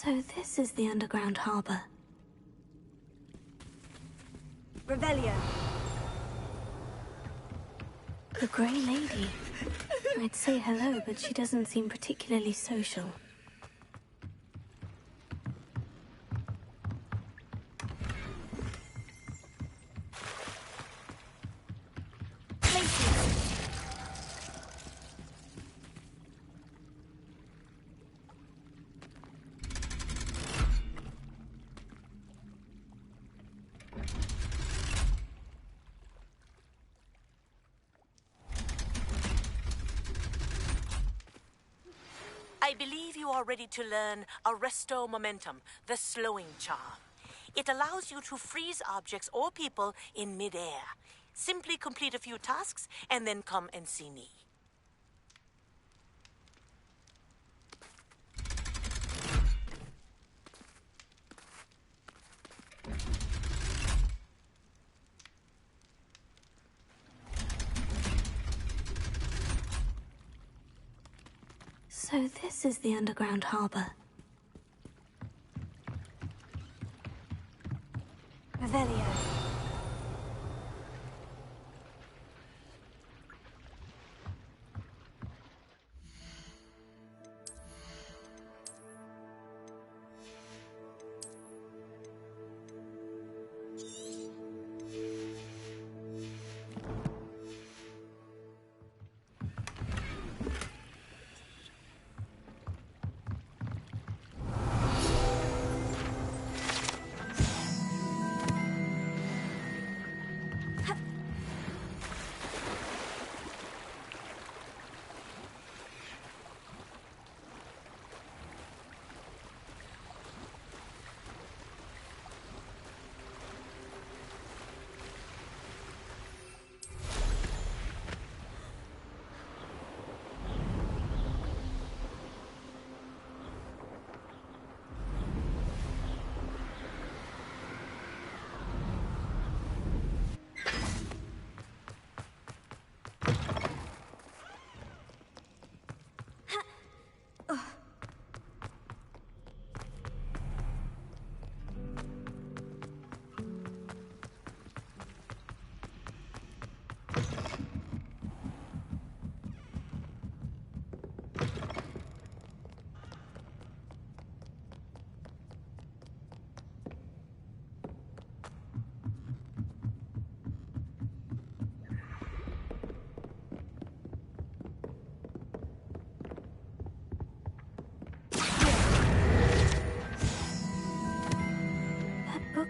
So this is the underground harbor. Revelio. The Grey Lady. I'd say hello, but she doesn't seem particularly social. I believe you are ready to learn Arresto Momentum, the slowing charm. It allows you to freeze objects or people in midair. Simply complete a few tasks and then come and see me. So this is the underground harbor. Revelio.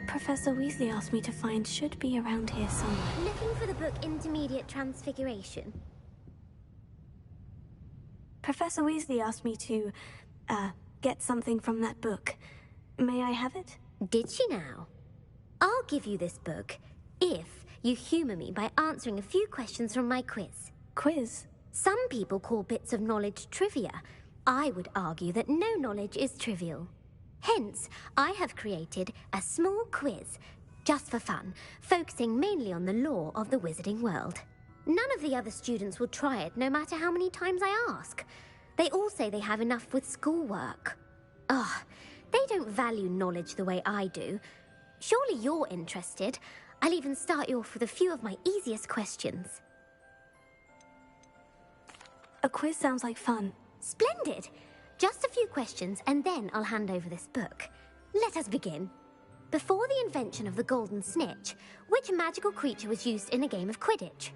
Professor Weasley asked me to find should be around here somewhere. Looking for the book Intermediate Transfiguration? Professor Weasley asked me to, get something from that book. May I have it? Did she now? I'll give you this book if you humor me by answering a few questions from my quiz. Quiz? Some people call bits of knowledge trivia. I would argue that no knowledge is trivial. Hence, I have created a small quiz, just for fun, focusing mainly on the lore of the wizarding world. None of the other students will try it, no matter how many times I ask. They all say they have enough with schoolwork. Ugh, they don't value knowledge the way I do. Surely you're interested. I'll even start you off with a few of my easiest questions. A quiz sounds like fun. Splendid! Just a few questions, and then I'll hand over this book. Let us begin. Before the invention of the golden snitch, which magical creature was used in a game of Quidditch?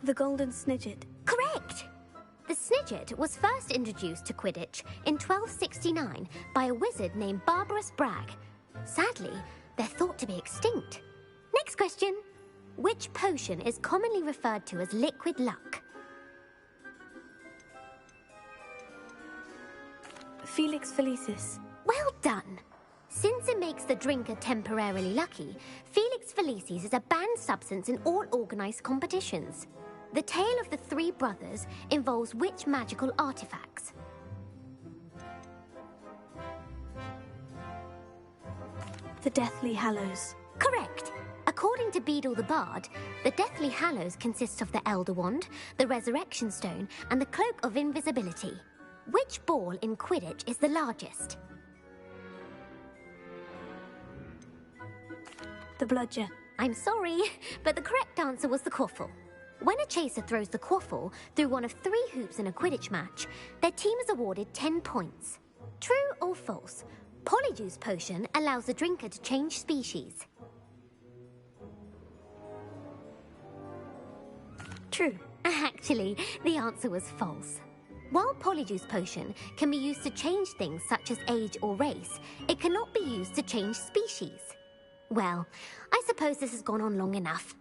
The golden snidget. Correct! The Snidget was first introduced to Quidditch in 1269 by a wizard named Barbarous Bragg. Sadly, they're thought to be extinct. Next question. Which potion is commonly referred to as liquid luck? Felix Felicis. Well done. Since it makes the drinker temporarily lucky, Felix Felicis is a banned substance in all organized competitions. The tale of the three brothers involves which magical The The Deathly Hallows. Correct. According to Beadle the Bard, the Deathly Hallows consists of the Elder Wand, the Resurrection Stone, and the Cloak of Invisibility. Which ball in Quidditch is the largest? The Bludger. I'm sorry, but the correct answer was the Quaffle. When a chaser throws the Quaffle through one of 3 hoops in a Quidditch match, their team is awarded 10 points. True or false? Polyjuice Potion allows the drinker to change species. True. Actually, the answer was false. While Polyjuice Potion can be used to change things such as age or race, it cannot be used to change species. Well, I suppose this has gone on long enough.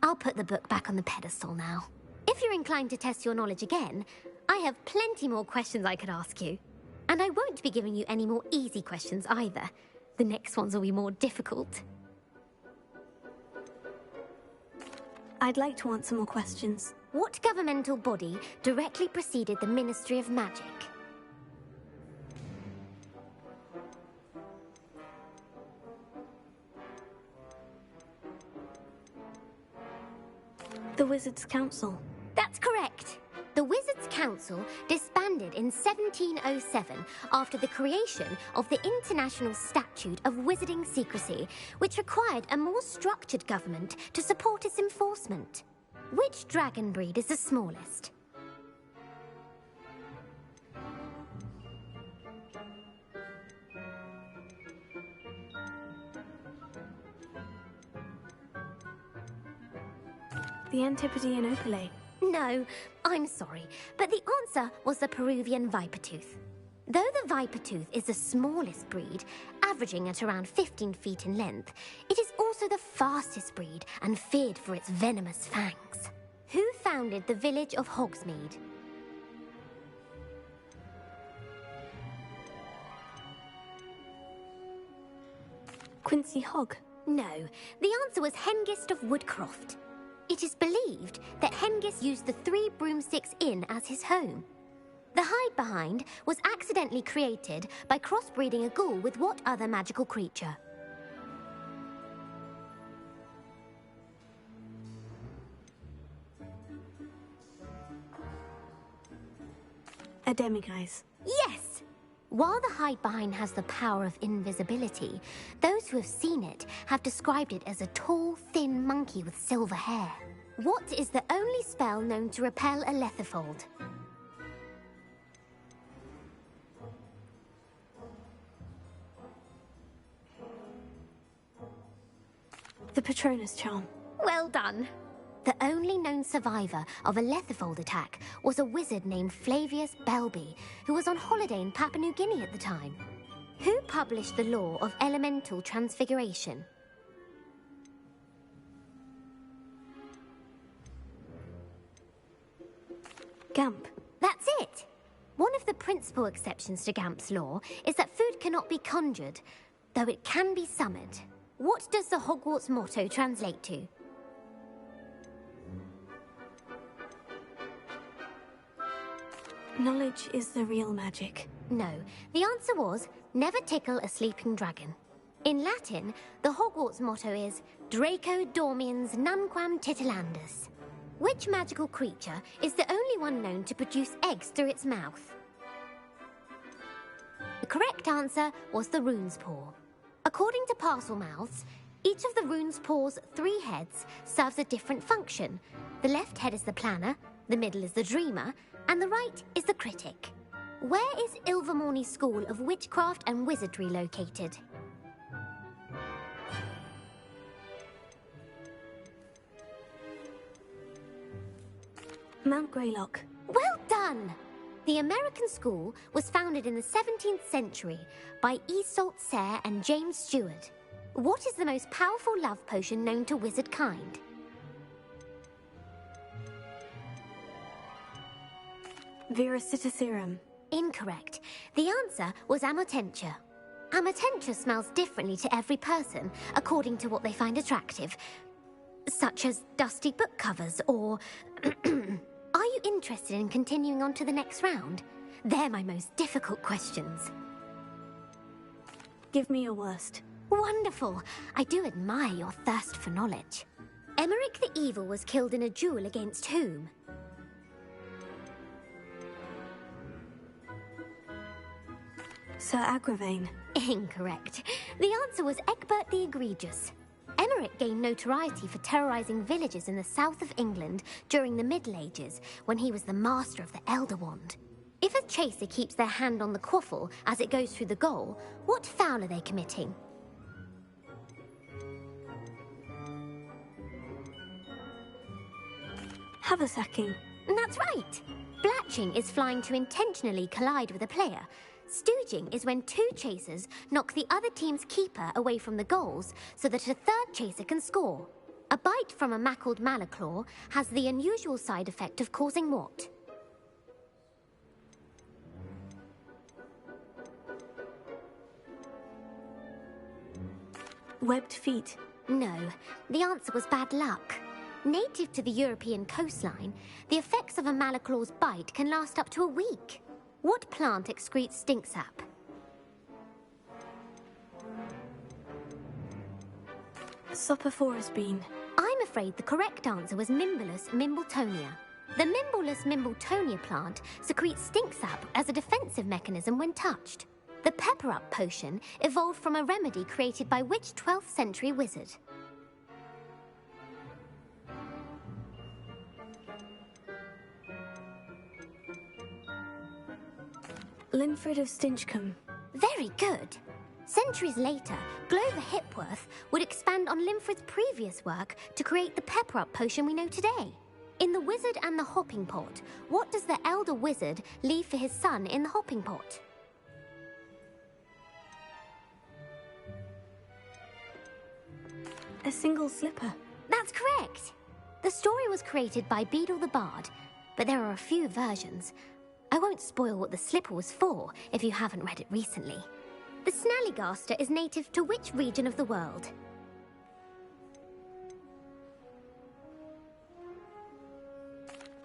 I'll put the book back on the pedestal now. If you're inclined to test your knowledge again, I have plenty more questions I could ask you. And I won't be giving you any more easy questions either. The next ones will be more difficult. I'd like to answer more questions. What governmental body directly preceded the Ministry of Magic? The Wizards' Council. That's correct. The Wizards' Council disbanded in 1707 after the creation of the International Statute of Wizarding Secrecy, which required a more structured government to support its enforcement. Which dragon breed is the smallest? The Antipodean Opale. No, I'm sorry, but the answer was the Peruvian Vipertooth. Though the Vipertooth is the smallest breed, averaging at around 15 feet in length, it is also the fastest breed and feared for its venomous fangs. Who founded the village of Hogsmeade? Quincy Hogg. No, the answer was Hengist of Woodcroft. It is believed that Hengist used the 3 Broomsticks Inn as his home. The hide-behind was accidentally created by crossbreeding a ghoul with what other magical creature? A demiguise. Yes! While the hide-behind has the power of invisibility, those who have seen it have described it as a tall, thin monkey with silver hair. What is the only spell known to repel a Lethifold? The Patronus Charm. Well done. The only known survivor of a Lethifold attack was a wizard named Flavius Belby, who was on holiday in Papua New Guinea at the time. Who published the law of elemental transfiguration? Gamp. That's it! One of the principal exceptions to Gamp's law is that food cannot be conjured, though it can be summoned. What does the Hogwarts motto translate to? Knowledge is the real magic. No, the answer was, never tickle a sleeping dragon. In Latin, the Hogwarts motto is, Draco dormiens nunquam titilandus. Which magical creature is the only one known to produce eggs through its mouth? The correct answer was the Rune's Paw. According to Parselmouths, each of the Rune's Paw's 3 heads serves a different function. The left head is the planner, the middle is the dreamer, and the right is the critic. Where is Ilvermorny School of Witchcraft and Wizardry located? Mount Greylock. Well done! The American school was founded in the 17th century by Iseult Sayre and James Stewart. What is the most powerful love potion known to wizard kind? Viracitiserum. Incorrect. The answer was Amotentia. Amotentia smells differently to every person, according to what they find attractive, such as dusty book covers or... Are you interested in continuing on to the next round? They're my most difficult questions. Give me your worst. Wonderful! I do admire your thirst for knowledge. Emmerich the Evil was killed in a duel against whom? Sir Agravain. Incorrect. The answer was Egbert the Egregious. Emmerich gained notoriety for terrorizing villages in the south of England during the Middle Ages, when he was the master of the Elder Wand. If a chaser keeps their hand on the quaffle as it goes through the goal, what foul are they committing? Haversacking. That's right. Blatching is flying to intentionally collide with a player. Stooging is when two chasers knock the other team's keeper away from the goals so that a third chaser can score. A bite from a mackled malaclaw has the unusual side effect of causing what? Webbed feet. No, the answer was bad luck. Native to the European coastline, the effects of a malaclaw's bite can last up to a week. What plant excretes stink sap? Sophophorus bean. I'm afraid the correct answer was Mimbulus mimbletonia. The Mimbulus mimbletonia plant secretes stink sap as a defensive mechanism when touched. The pepper-up potion evolved from a remedy created by which 12th century wizard? Linfred of Stinchcombe. Very good. Centuries later, Glover Hipworth would expand on Linfred's previous work to create the pepper-up potion we know today. In The Wizard and the Hopping Pot, what does the elder wizard leave for his son in the hopping pot? A single slipper. That's correct. The story was created by Beadle the Bard, but there are a few versions. I won't spoil what the slipper was for if you haven't read it recently. The Snallygaster is native to which region of the world?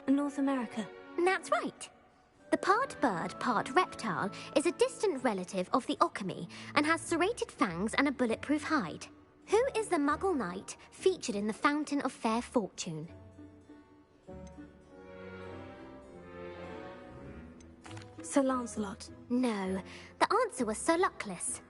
North America. That's right. The part bird, part reptile is a distant relative of the Occamy and has serrated fangs and a bulletproof hide. Who is the Muggle knight featured in the Fountain of Fair Fortune? Sir Lancelot. No, the answer was Sir Luckless.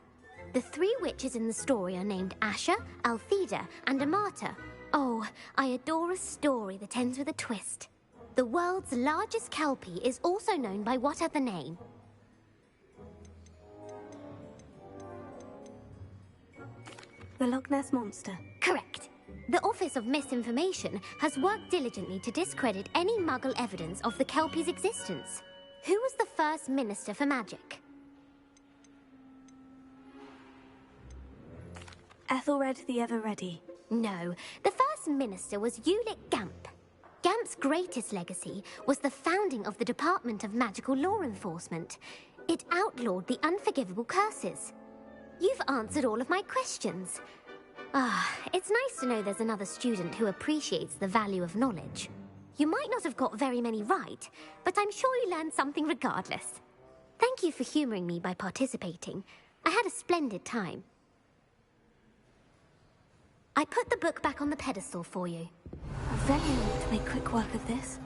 The three witches in the story are named Asher, Altheda, and Amata. Oh, I adore a story that ends with a twist. The world's largest kelpie is also known by what other name? The Loch Ness Monster. Correct. The Office of Misinformation has worked diligently to discredit any Muggle evidence of the kelpie's existence. Who was the first Minister for Magic? Ethelred the Ever-Ready. No, the first minister was Ulick Gamp. Gamp's greatest legacy was the founding of the Department of Magical Law Enforcement. It outlawed the unforgivable curses. You've answered all of my questions. It's nice to know there's another student who appreciates the value of knowledge. You might not have got very many right, but I'm sure you learned something regardless. Thank you for humoring me by participating. I had a splendid time. I put the book back on the pedestal for you. Revelio ought to make quick work of this.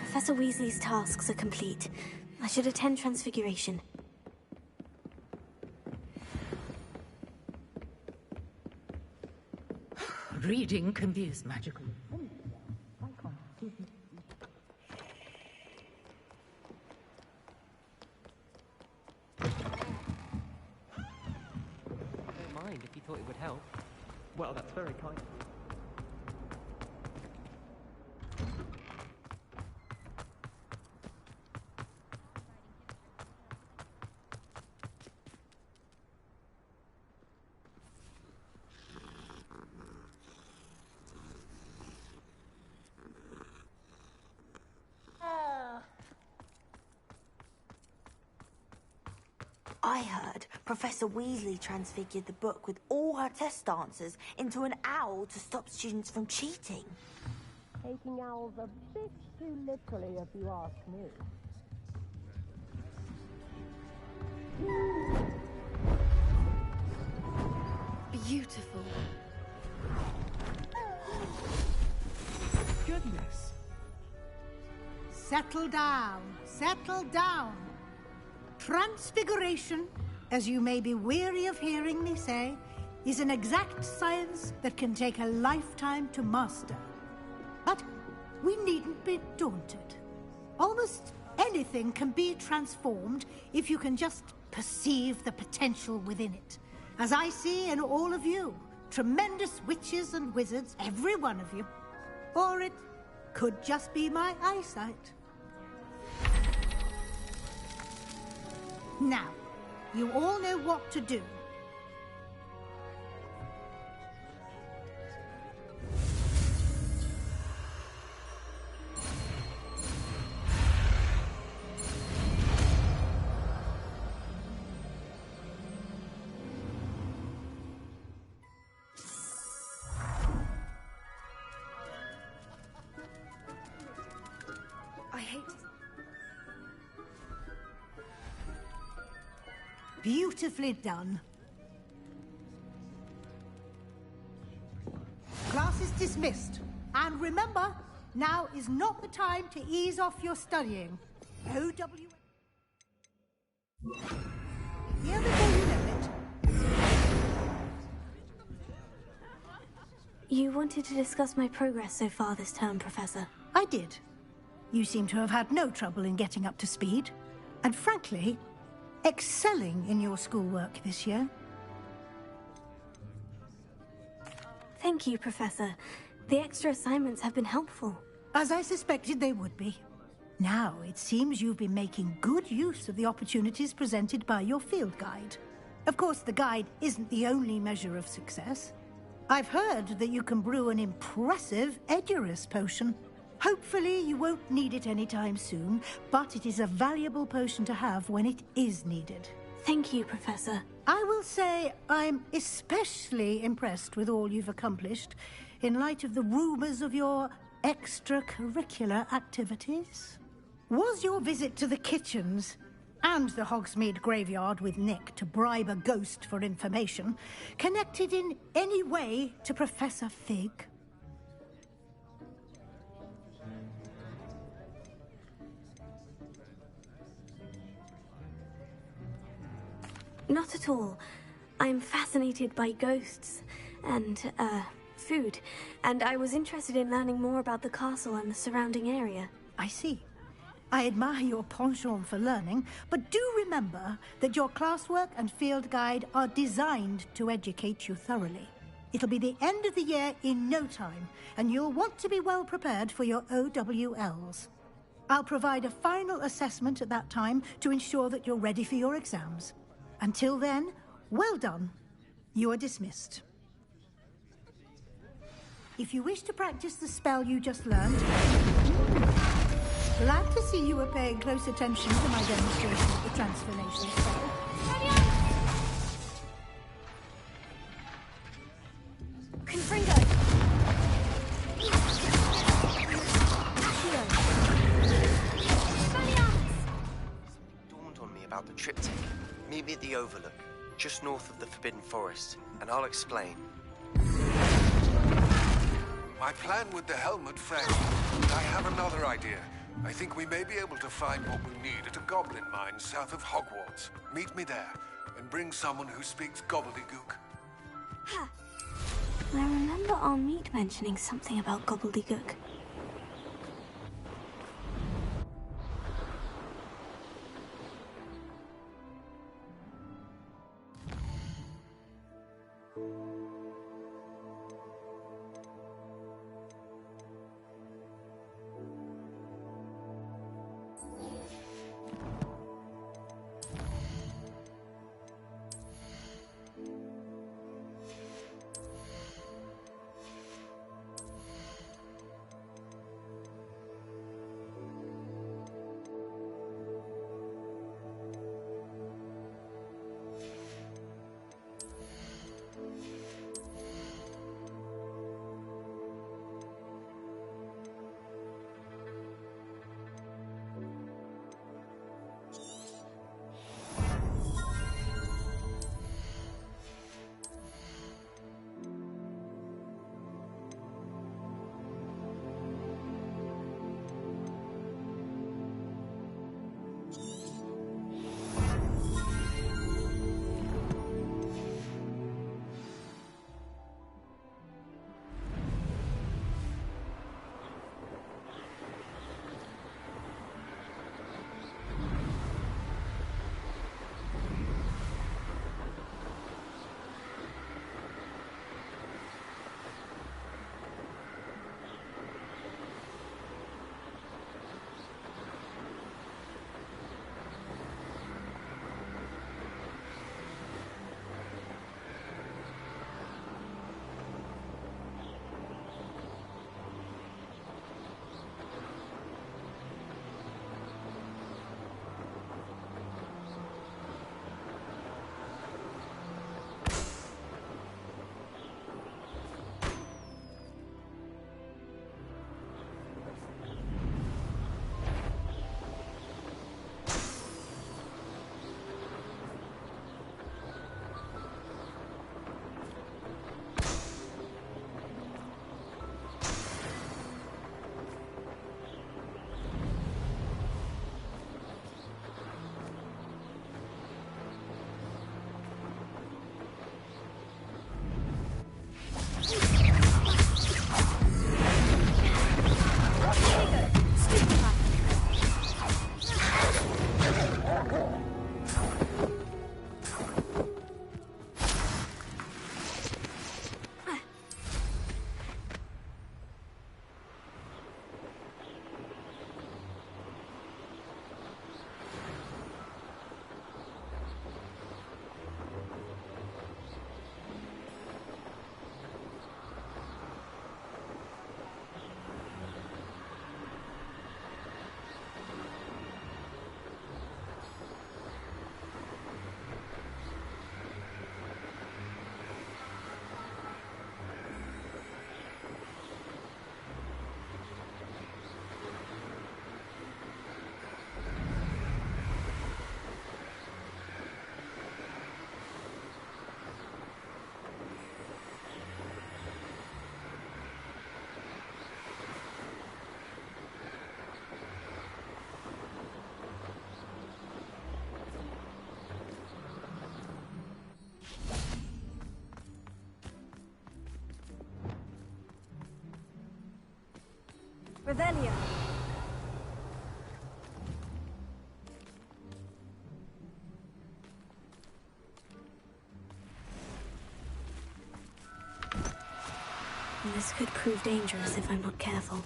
Professor Weasley's tasks are complete. I should attend Transfiguration. Reading can be as magical. Don't mind if you thought it would help. Well, that's very kind. I heard Professor Weasley transfigured the book with all her test answers into an owl to stop students from cheating. Taking owls a bit too literally, if you ask me. settle down. Settle down. Transfiguration, as you may be weary of hearing me say, is an exact science that can take a lifetime to master. But we needn't be daunted. Almost anything can be transformed if you can just perceive the potential within it. As I see in all of you, tremendous witches and wizards, every one of you. Or it could just be my eyesight. Now, you all know what to do. I hate... Beautifully done. Class is dismissed. And remember, now is not the time to ease off your studying. O.W. Here before you know it. You wanted to discuss my progress so far this term, Professor. I did. You seem to have had no trouble in getting up to speed. And frankly, excelling in your schoolwork this year. Thank you, Professor. The extra assignments have been helpful. As I suspected they would be. Now, it seems you've been making good use of the opportunities presented by your field guide. Of course, the guide isn't the only measure of success. I've heard that you can brew an impressive Edurus potion. Hopefully, you won't need it anytime soon, but it is a valuable potion to have when it is needed. Thank you, Professor. I will say I'm especially impressed with all you've accomplished in light of the rumors of your extracurricular activities. Was your visit to the kitchens and the Hogsmeade graveyard with Nick to bribe a ghost for information connected in any way to Professor Fig? Not at all. I'm fascinated by ghosts and, food. And I was interested in learning more about the castle and the surrounding area. I see. I admire your penchant for learning, but do remember that your classwork and field guide are designed to educate you thoroughly. It'll be the end of the year in no time, and you'll want to be well prepared for your OWLs. I'll provide a final assessment at that time to ensure that you're ready for your exams. Until then, well done. You are dismissed. If you wish to practice the spell you just learned, glad to see you were paying close attention to my demonstration of the transformation spell. Confringo! Dawned on me about the triptych. Meet me at the Overlook, just north of the Forbidden Forest, and I'll explain. My plan with the helmet failed. I have another idea. I think we may be able to find what we need at a goblin mine south of Hogwarts. Meet me there, and bring someone who speaks gobbledygook. I remember our meet mentioning something about gobbledygook. Revelio. This could prove dangerous if I'm not careful.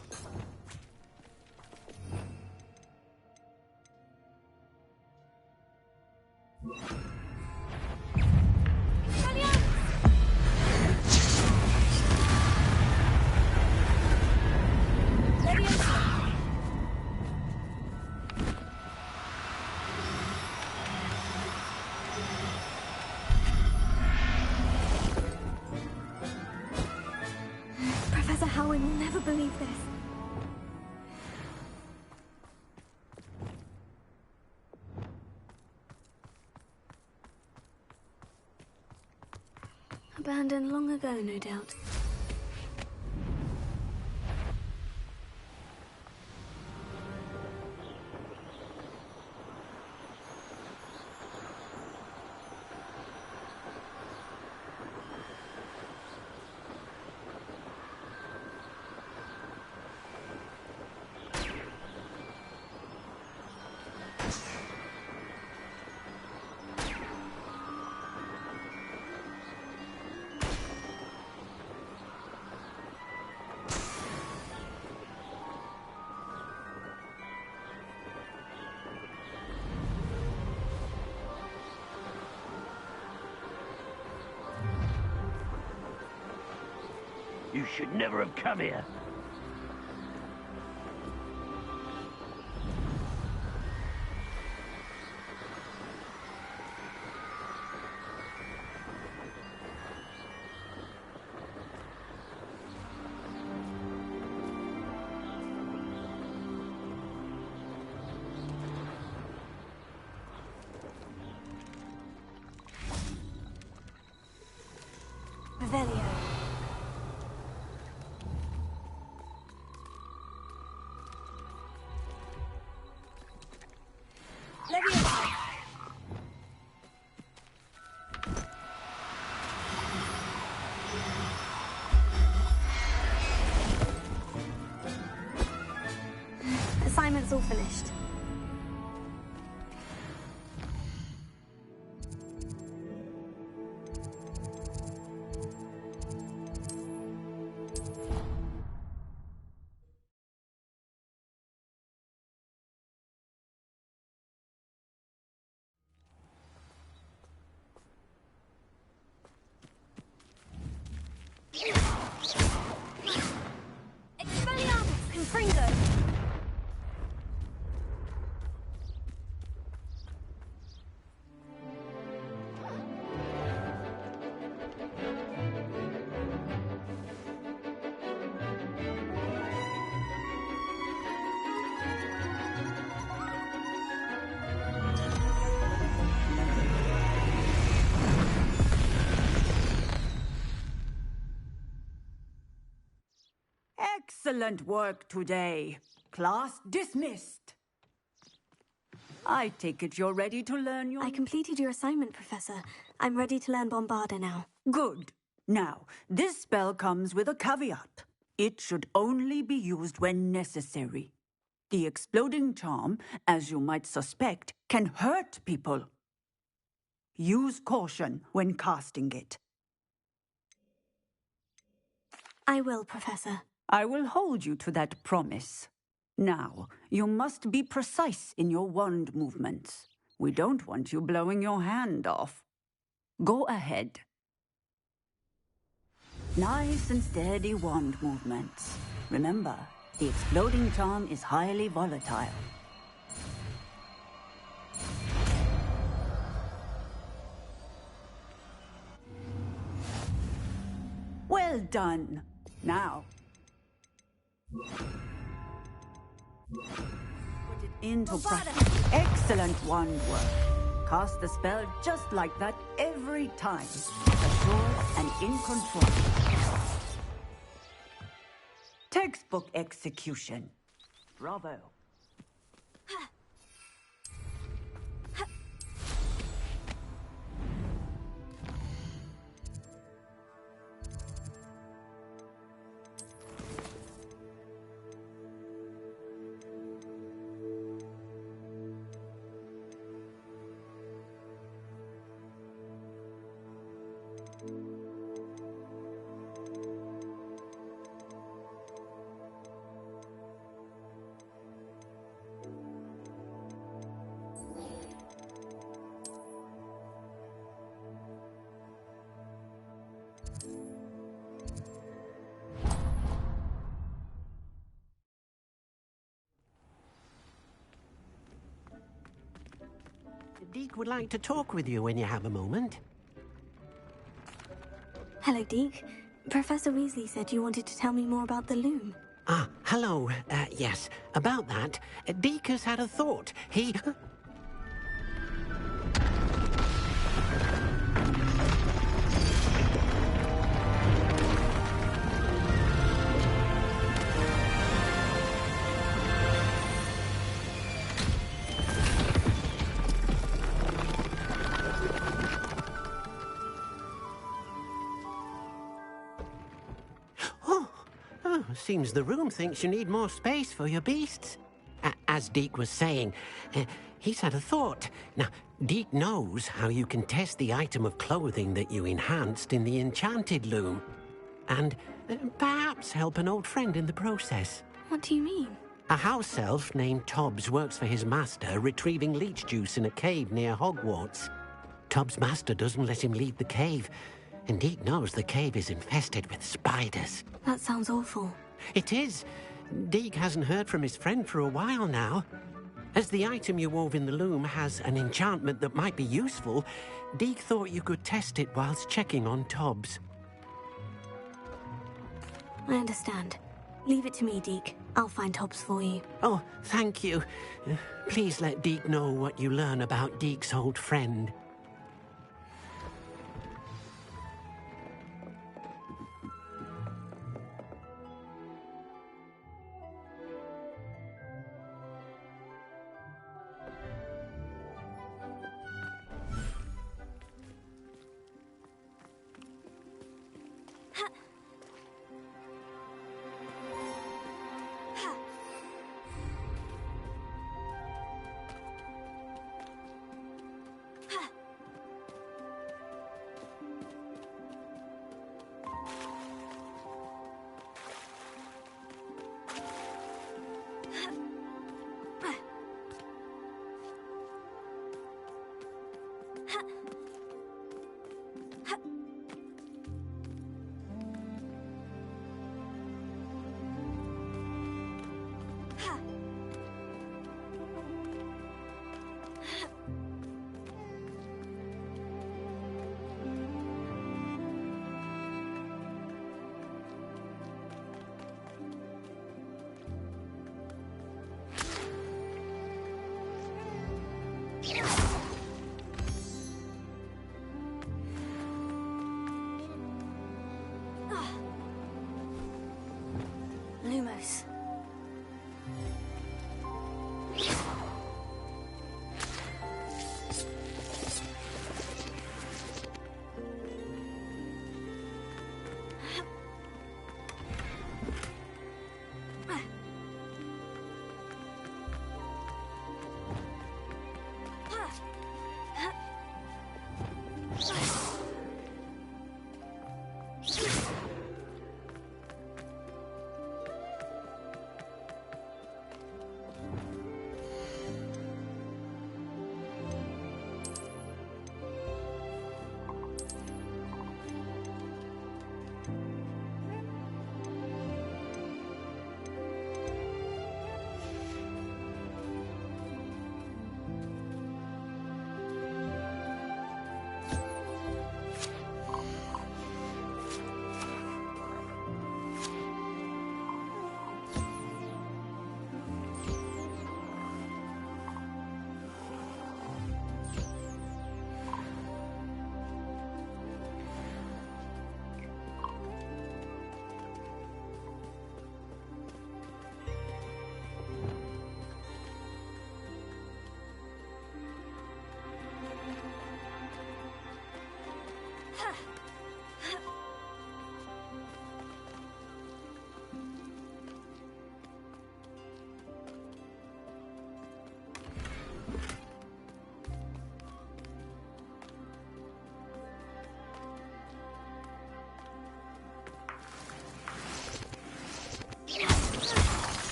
Professor Howard will never believe this. Abandoned long ago, no doubt. You should never have come here. Revelio. Assignment's all finished. Expelliarmus, Confringo. Excellent work today. Class dismissed. I take it you're ready to learn your... I completed your assignment, Professor. I'm ready to learn Bombarda now. Good. Now, this spell comes with a caveat. It should only be used when necessary. The exploding charm, as you might suspect, can hurt people. Use caution when casting it. I will, Professor. I will hold you to that promise. Now, you must be precise in your wand movements. We don't want you blowing your hand off. Go ahead. Nice and steady wand movements. Remember, the exploding charm is highly volatile. Well done. Now, put it into practice. Excellent wand work. Cast the spell just like that every time. Assured and in control. Textbook execution. Bravo. Deke would like to talk with you when you have a moment. Hello, Deke. Professor Weasley said you wanted to tell me more about the loom. Ah, hello. Yes, about that. Deke has had a thought. He... Seems the room thinks you need more space for your beasts. As Deke was saying, he's had a thought. Now, Deke knows how you can test the item of clothing that you enhanced in the enchanted loom. And perhaps help an old friend in the process. What do you mean? A house elf named Tobbs works for his master, retrieving leech juice in a cave near Hogwarts. Tobbs' master doesn't let him leave the cave, and Deke knows the cave is infested with spiders. That sounds awful. It is. Deke hasn't heard from his friend for a while now. As the item you wove in the loom has an enchantment that might be useful, Deke thought you could test it whilst checking on Tobbs. I understand. Leave it to me, Deke. I'll find Tobbs for you. Oh, thank you. Please let Deke know what you learn about Deke's old friend. Lumos.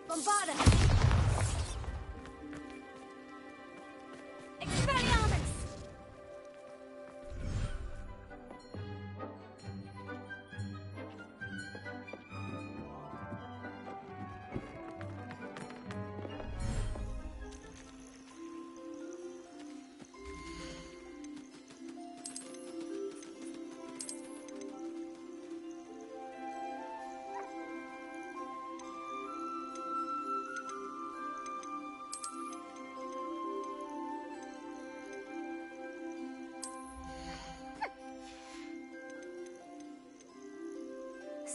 Bombarda! Expelliarmus!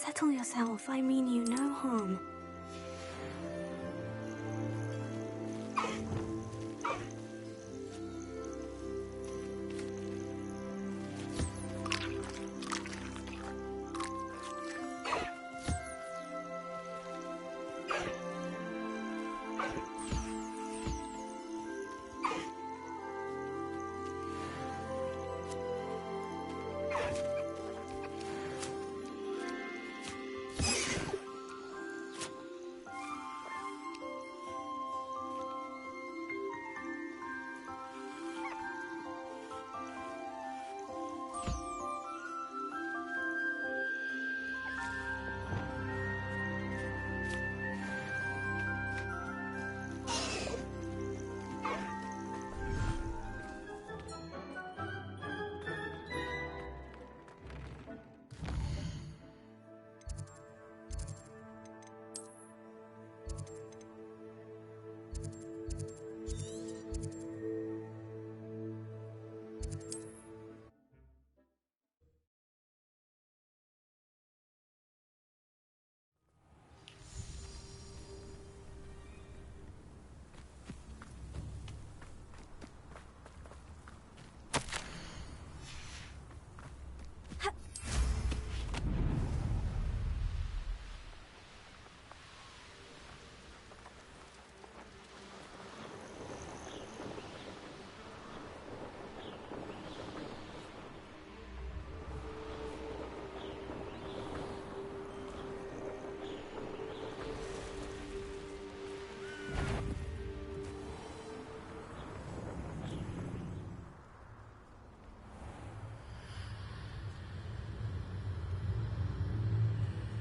Settle yourself. I mean you no harm.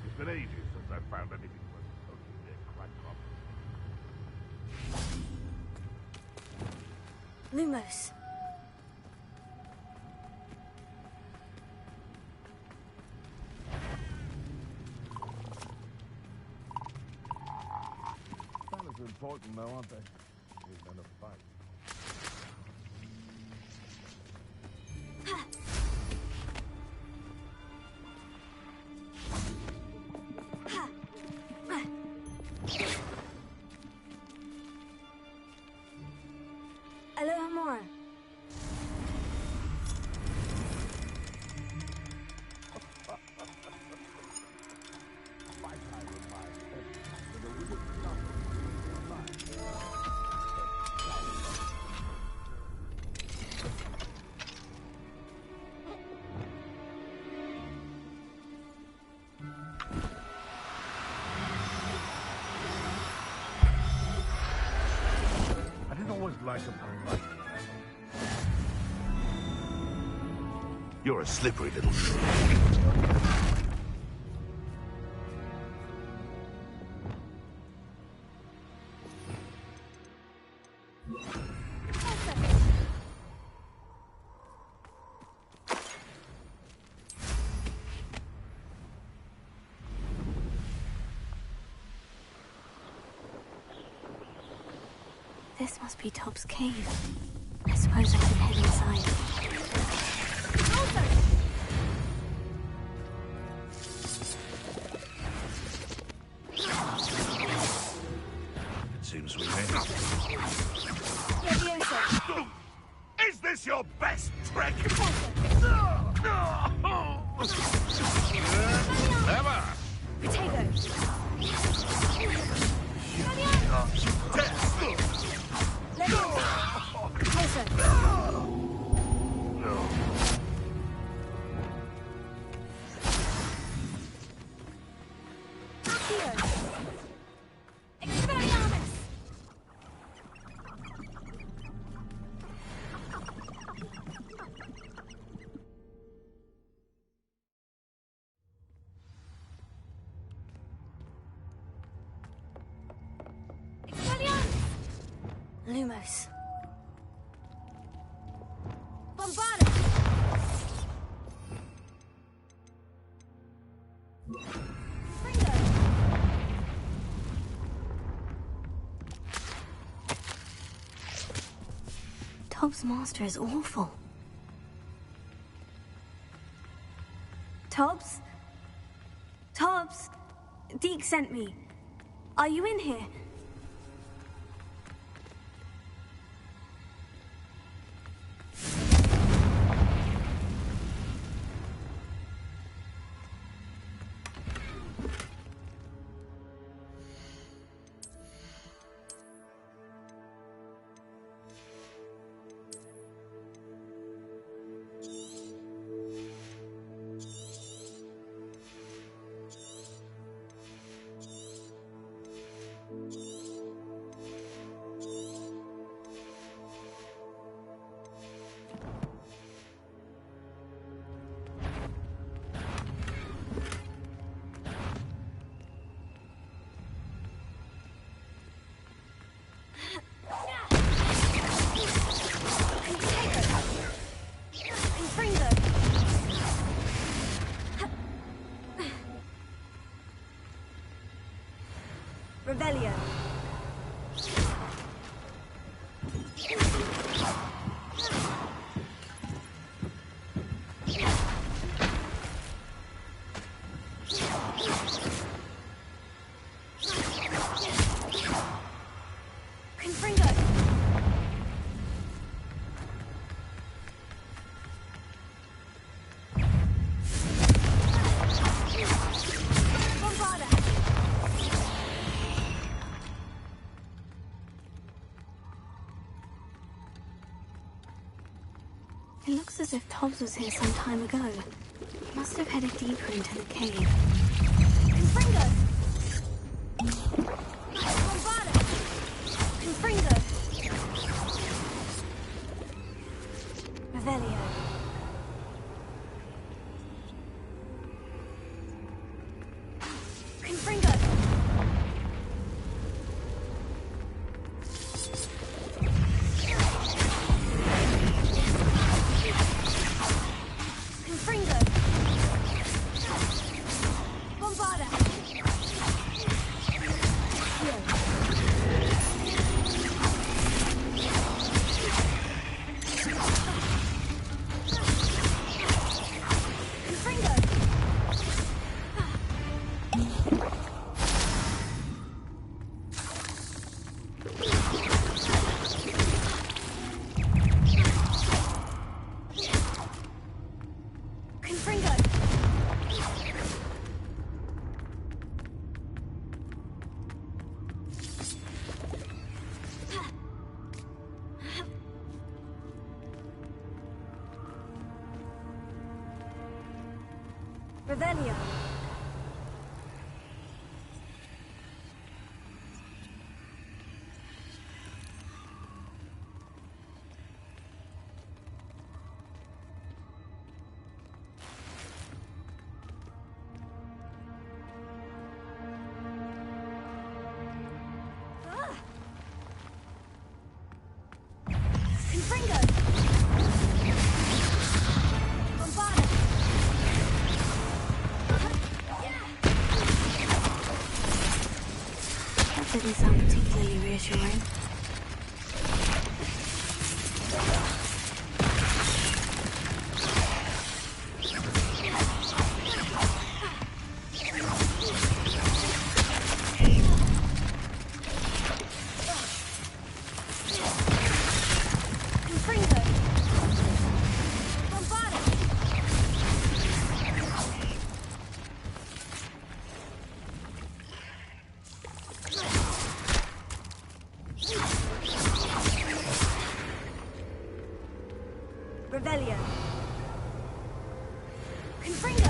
It's been ages since I've found anything worth poking their crack up. Lumos. Banners are important though, aren't they? There's none of fight. Alohomora. I didn't always like upon light. You're a slippery little shrew. This must be Top's cave. I suppose I can head inside. It seems we made it. Is this your best trick? Never! Potatoes. Lumos. Bombarded. Top's master is awful. Tops? Tobbs! Deke sent me. Are you in here? Revelio. It looks as if Tobbs was here some time ago. Must have headed deeper into the cave. Confringo! Bombarda! Confringo! Revelio. Confringo! Revelio. Confringo. Bombarda. That didn't sound particularly reassuring. Revelio. Confringo.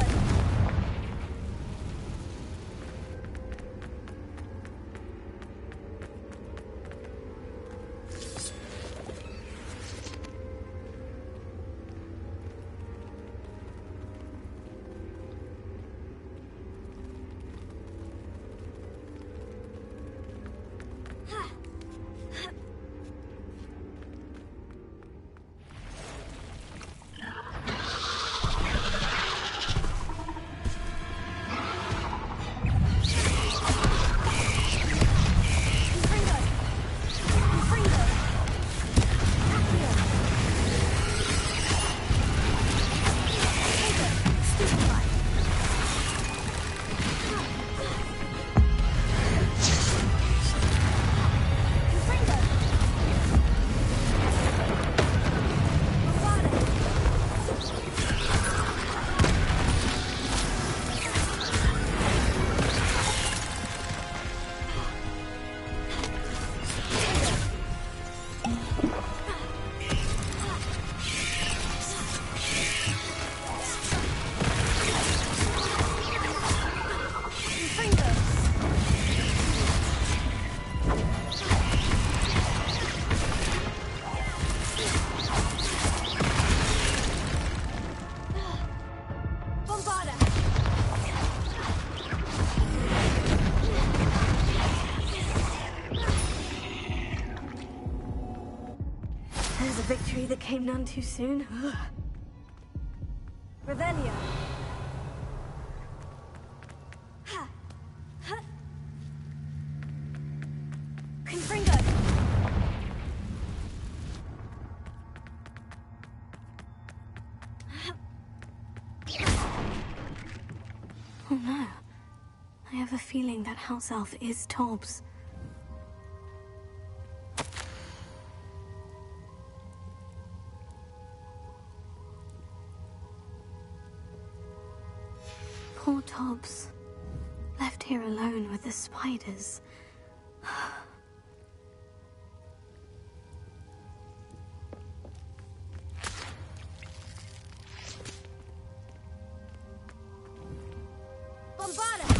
sorry that came none too soon. Revelio. Ha. Ha. Confringo. Oh no. I have a feeling that house elf is Tobbs. Poor Tobbs. Left here alone with the spiders. Bombarda!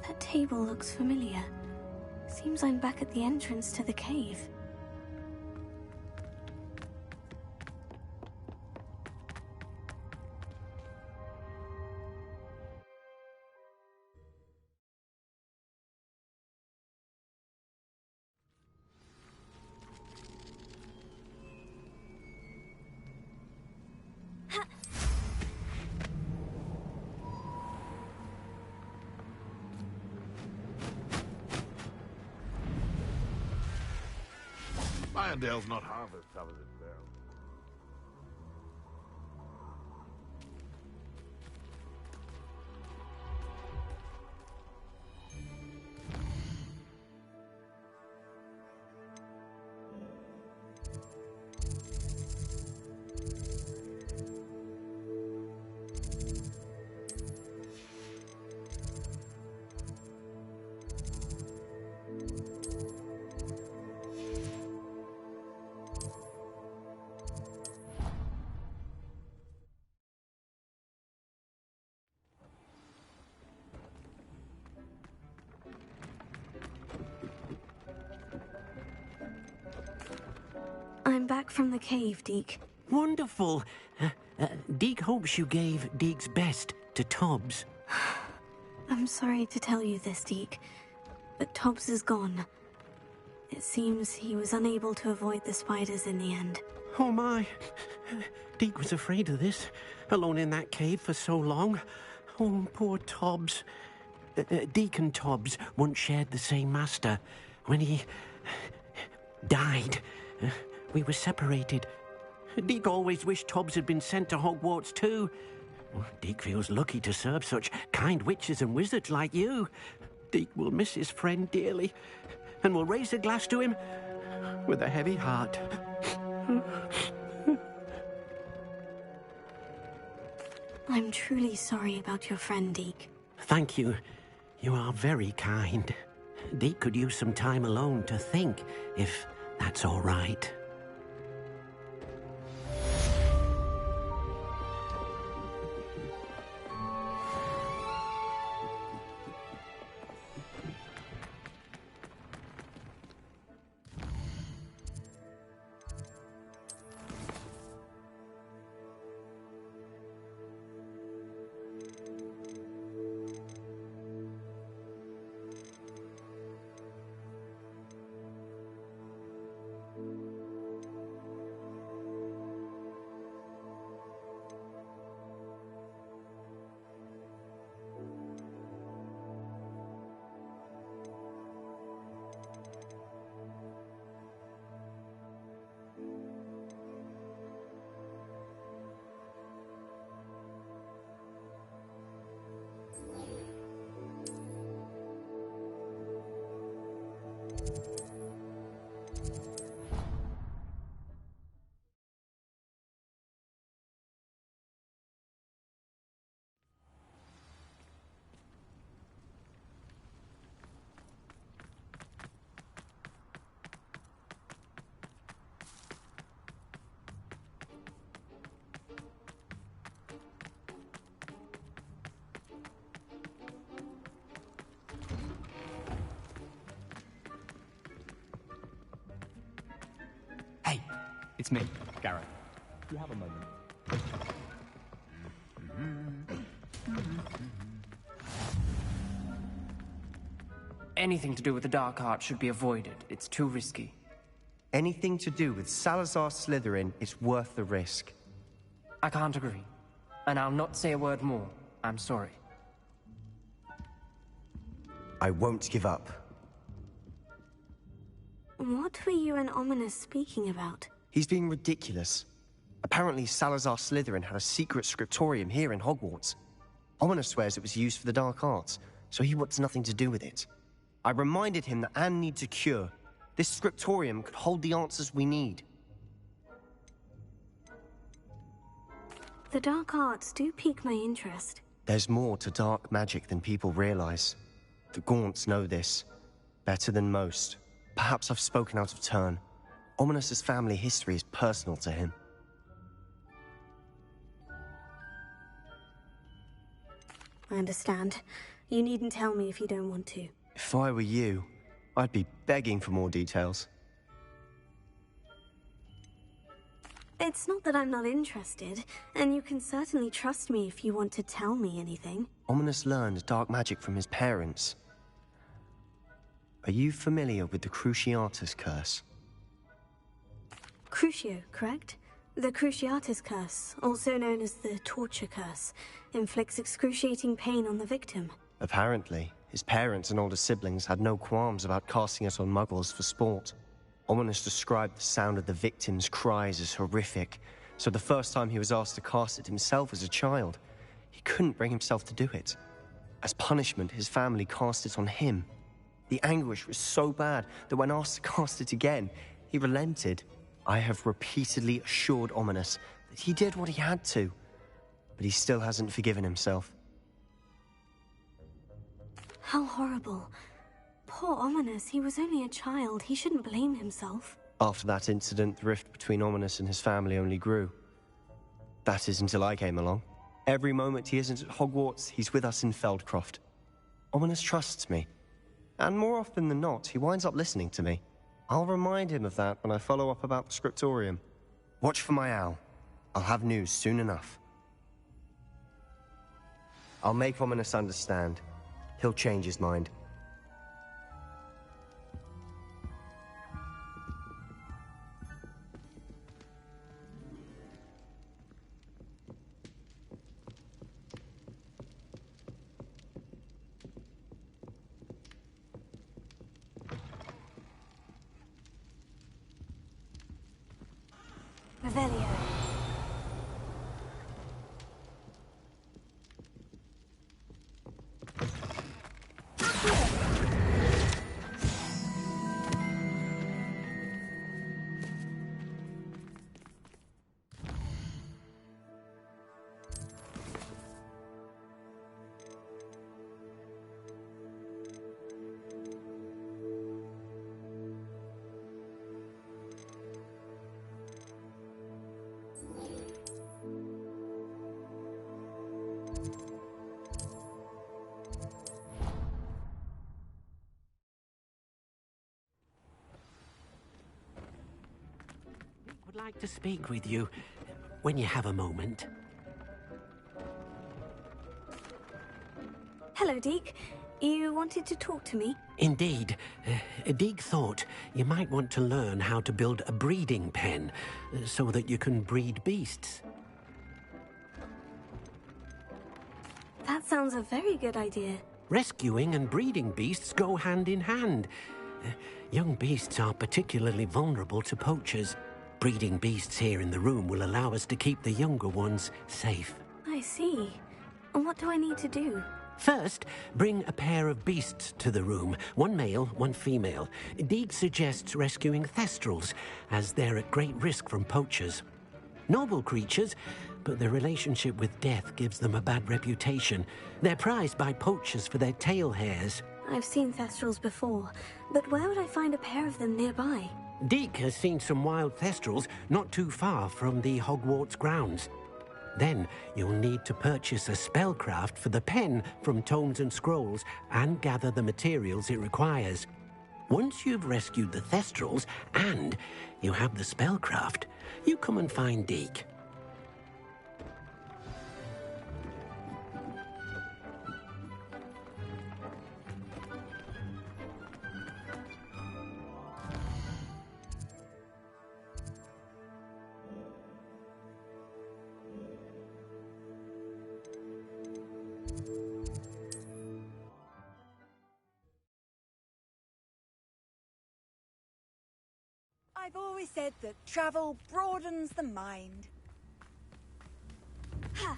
That table looks familiar. Seems I'm back at the entrance to the cave. Irondale's not half as tough as it sounds. I'm back from the cave, Deke. Wonderful. Deke hopes you gave Deke's best to Tobbs. I'm sorry to tell you this, Deke, but Tobbs is gone. It seems he was unable to avoid the spiders in the end. Oh my. Deke was afraid of this, alone in that cave for so long. Oh, poor Tobbs. Deke and Tobbs once shared the same master. When he died, we were separated. Deke always wished Tobbs had been sent to Hogwarts too. Deke feels lucky to serve such kind witches and wizards like you. Deke will miss his friend dearly, and will raise a glass to him with a heavy heart. I'm truly sorry about your friend, Deke. Thank you. You are very kind. Deke could use some time alone to think, if that's all right. Hey, it's me, Garrett. Do you have a moment? Anything to do with the dark art should be avoided. It's too risky. Anything to do with Salazar Slytherin is worth the risk. I can't agree. And I'll not say a word more. I'm sorry. I won't give up. What were you and Ominous speaking about? He's being ridiculous. Apparently Salazar Slytherin had a secret scriptorium here in Hogwarts. Ominous swears it was used for the dark arts, so he wants nothing to do with it. I reminded him that Anne needs a cure. This scriptorium could hold the answers we need. The dark arts do pique my interest. There's more to dark magic than people realize. The Gaunts know this better than most. Perhaps I've spoken out of turn. Ominous's family history is personal to him. I understand. You needn't tell me if you don't want to. If I were you, I'd be begging for more details. It's not that I'm not interested, and you can certainly trust me if you want to tell me anything. Ominous learned dark magic from his parents. Are you familiar with the Cruciatus Curse? Crucio, correct? The Cruciatus Curse, also known as the Torture Curse, inflicts excruciating pain on the victim. Apparently, his parents and older siblings had no qualms about casting it on muggles for sport. Ominous described the sound of the victim's cries as horrific, so the first time he was asked to cast it himself as a child, he couldn't bring himself to do it. As punishment, his family cast it on him. The anguish was so bad that when asked to cast it again, he relented. I have repeatedly assured Ominous that he did what he had to, but he still hasn't forgiven himself. How horrible. Poor Ominous, he was only a child. He shouldn't blame himself. After that incident, the rift between Ominous and his family only grew. That is until I came along. Every moment he isn't at Hogwarts, he's with us in Feldcroft. Ominous trusts me. And more often than not, he winds up listening to me. I'll remind him of that when I follow up about the scriptorium. Watch for my owl. I'll have news soon enough. I'll make Ominous understand. He'll change his mind. Revelio. Would like to speak with you when you have a moment. Hello, Deke. You wanted to talk to me? Indeed. Deek thought you might want to learn how to build a breeding pen so that you can breed beasts. That sounds a very good idea. Rescuing and breeding beasts go hand in hand. Young beasts are particularly vulnerable to poachers. Breeding beasts here in the room will allow us to keep the younger ones safe. I see. And what do I need to do? First, bring a pair of beasts to the room. One male, one female. Deek suggests rescuing thestrals, as they're at great risk from poachers. Noble creatures, but their relationship with death gives them a bad reputation. They're prized by poachers for their tail hairs. I've seen thestrals before, but where would I find a pair of them nearby? Deek has seen some wild thestrals not too far from the Hogwarts grounds. Then you'll need to purchase a spellcraft for the pen from Tomes and Scrolls and gather the materials it requires. Once you've rescued the thestrals and you have the spellcraft, you come and find Deek. I've always said that travel broadens the mind. Ha!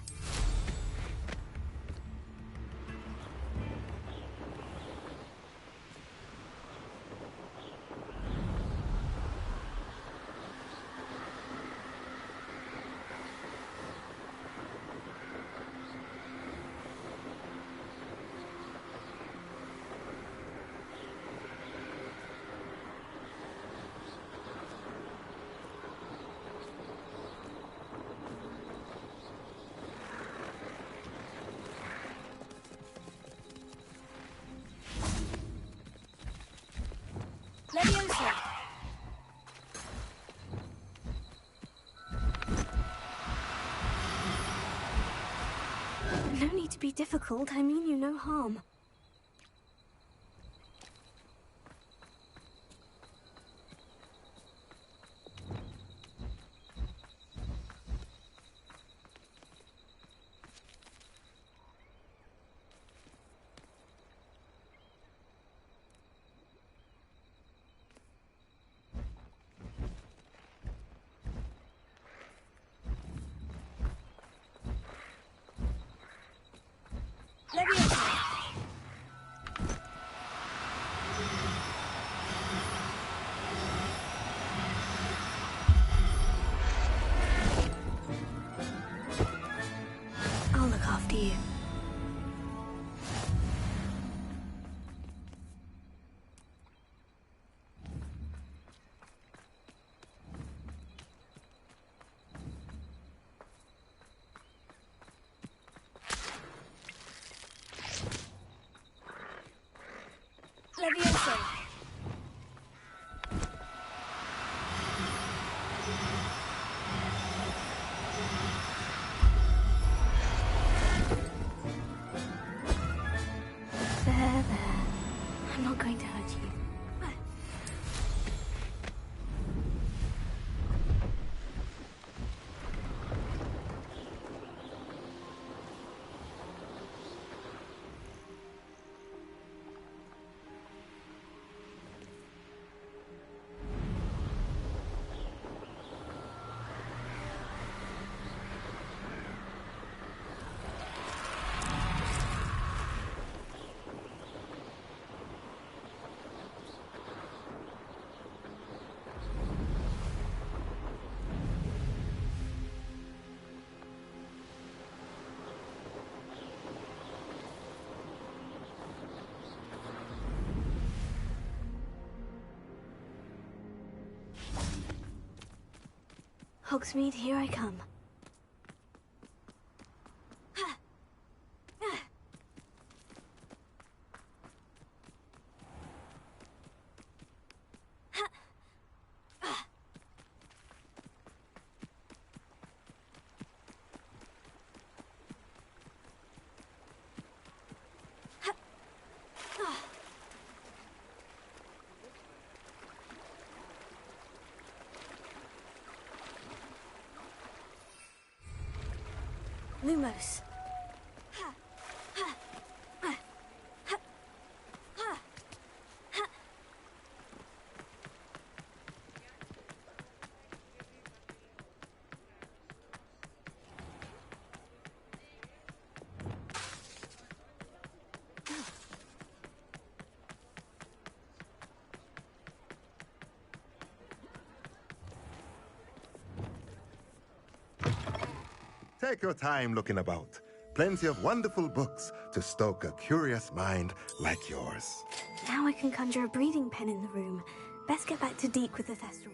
Leviosa! No need to be difficult. I mean you no harm. I'll look after you. Leviosa! There. I'm not going to hurt you. Hogsmeade, here I come. Lumos. Take your time looking about. Plenty of wonderful books to stoke a curious mind like yours. Now I can conjure a breeding pen in the room. Best get back to Deke with the Thestral.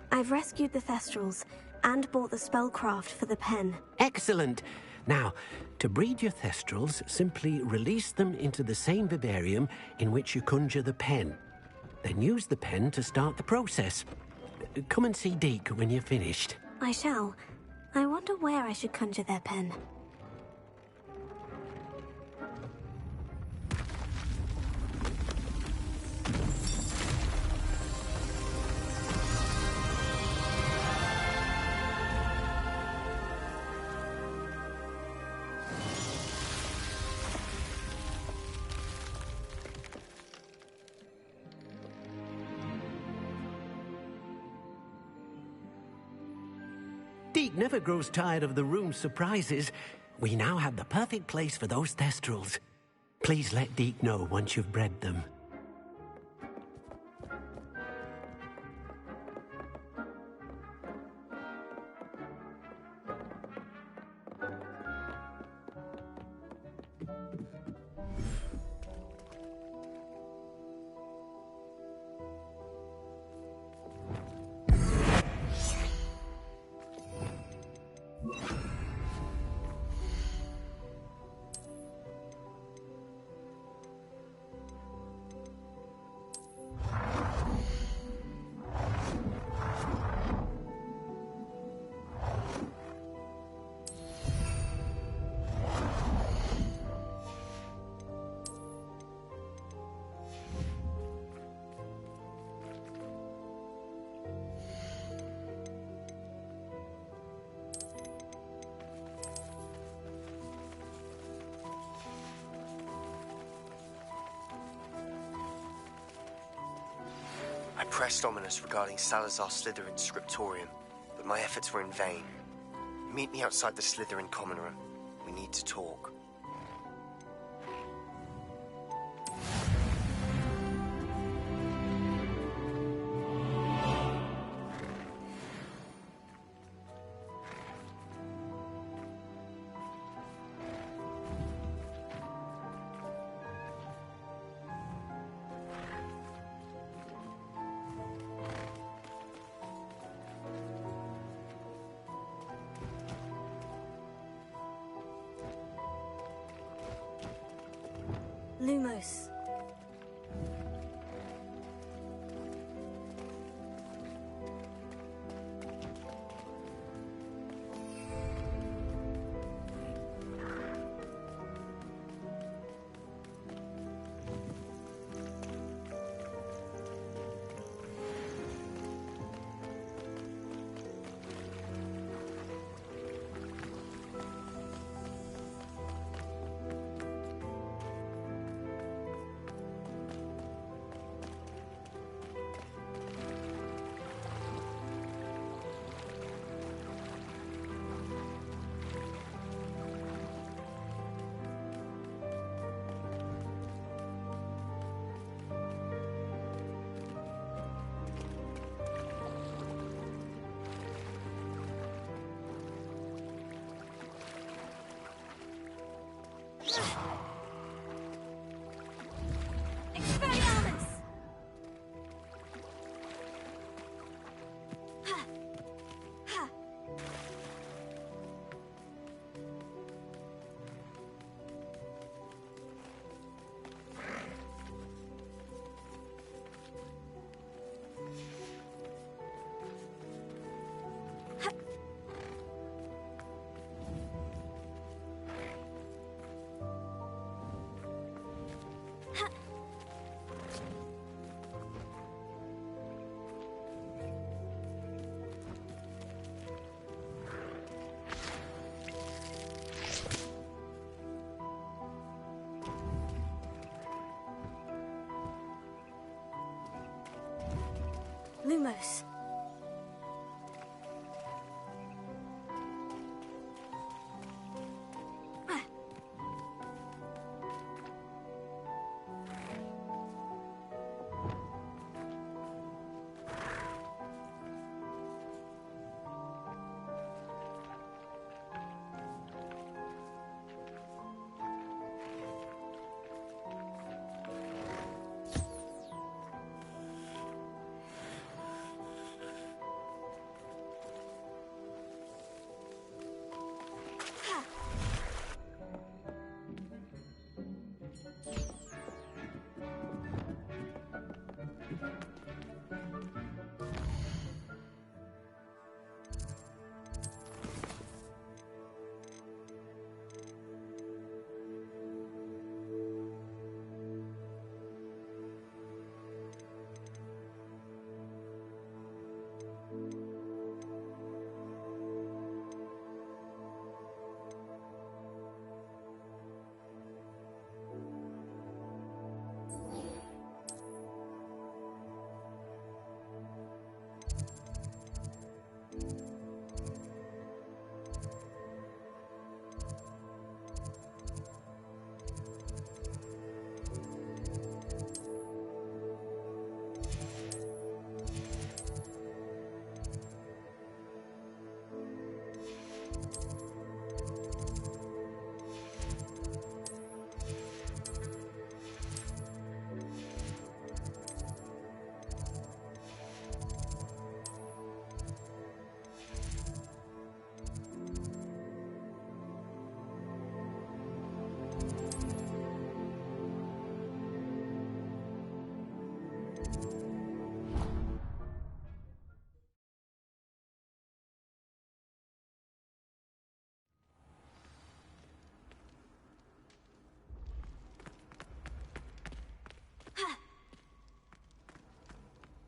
I've rescued the Thestrals and bought the spellcraft for the pen. Excellent. Now, to breed your Thestrals, simply release them into the same vivarium in which you conjure the pen. Then use the pen to start the process. Come and see Deke when you're finished. I shall. I wonder where I should conjure their pen. Deke never grows tired of the room's surprises. We now have the perfect place for those Thestrals. Please let Deke know once you've bred them. I pressed Ominous regarding Salazar Slytherin's scriptorium, but my efforts were in vain. Meet me outside the Slytherin common room. We need to talk. Lumos. close.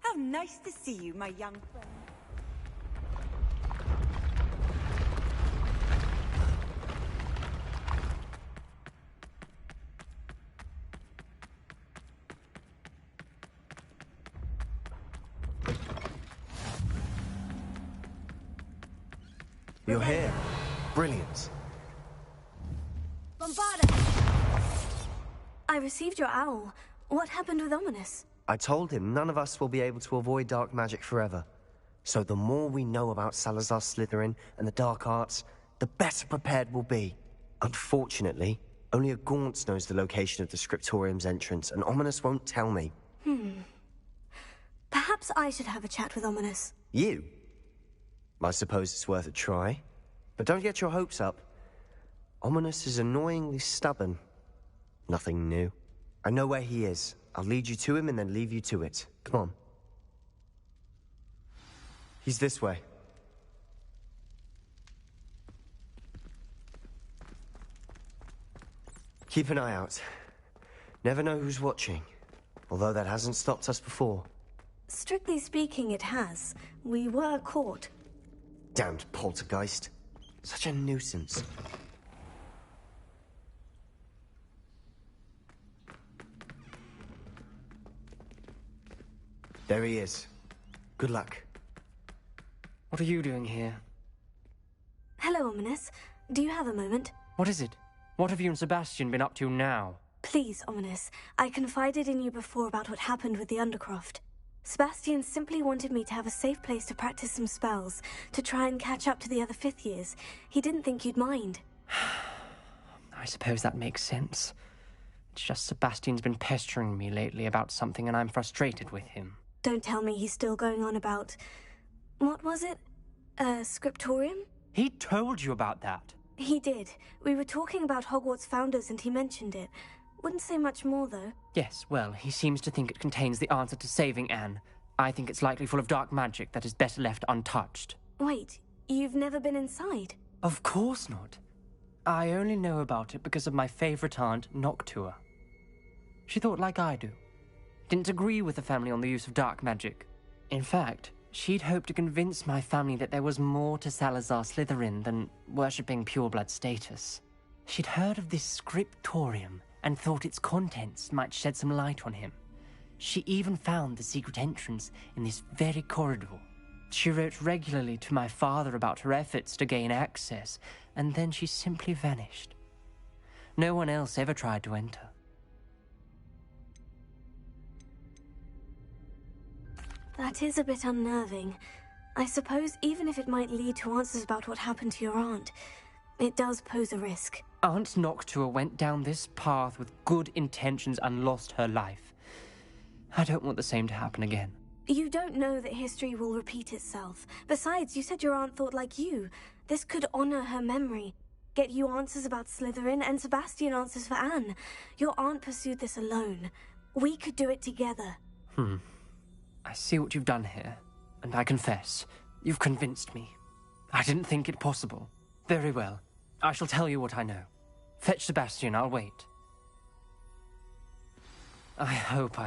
How nice to see you, my young friend. You're here. Brilliant. I received your owl. What happened with Ominous? I told him none of us will be able to avoid dark magic forever. So the more we know about Salazar Slytherin and the dark arts, the better prepared we'll be. Unfortunately, only a Gaunt's knows the location of the Scriptorium's entrance, and Ominous won't tell me. Perhaps I should have a chat with Ominous. You? I suppose it's worth a try. But don't get your hopes up. Ominous is annoyingly stubborn. Nothing new. I know where he is. I'll lead you to him and then leave you to it. Come on. He's this way. Keep an eye out. Never know who's watching. Although that hasn't stopped us before. Strictly speaking, it has. We were caught. Damned poltergeist. Such a nuisance. There he is. Good luck. What are you doing here? Hello, Ominous. Do you have a moment? What is it? What have you and Sebastian been up to now? Please, Ominous. I confided in you before about what happened with the Undercroft. Sebastian simply wanted me to have a safe place to practice some spells, to try and catch up to the other fifth years. He didn't think you'd mind. I suppose that makes sense. It's just Sebastian's been pestering me lately about something and I'm frustrated with him. Don't tell me he's still going on about... What was it? Scriptorium? He told you about that? He did. We were talking about Hogwarts founders and he mentioned it. Wouldn't say much more, though. Yes, well, he seems to think it contains the answer to saving Anne. I think it's likely full of dark magic that is better left untouched. Wait, you've never been inside? Of course not. I only know about it because of my favourite aunt, Noctua. She thought like I do. Didn't agree with the family on the use of dark magic. In fact, she'd hoped to convince my family that there was more to Salazar Slytherin than worshipping pureblood status. She'd heard of this scriptorium and thought its contents might shed some light on him. She even found the secret entrance in this very corridor. She wrote regularly to my father about her efforts to gain access, and then she simply vanished. No one else ever tried to enter. That is a bit unnerving. I suppose even if it might lead to answers about what happened to your aunt, it does pose a risk. Aunt Noctua went down this path with good intentions and lost her life. I don't want the same to happen again. You don't know that history will repeat itself. Besides, you said your aunt thought like you. This could honor her memory. Get you answers about Slytherin, and Sebastian answers for Anne. Your aunt pursued this alone. We could do it together. I see what you've done here, and I confess, you've convinced me. I didn't think it possible. Very well. I shall tell you what I know. Fetch Sebastian, I'll wait. I hope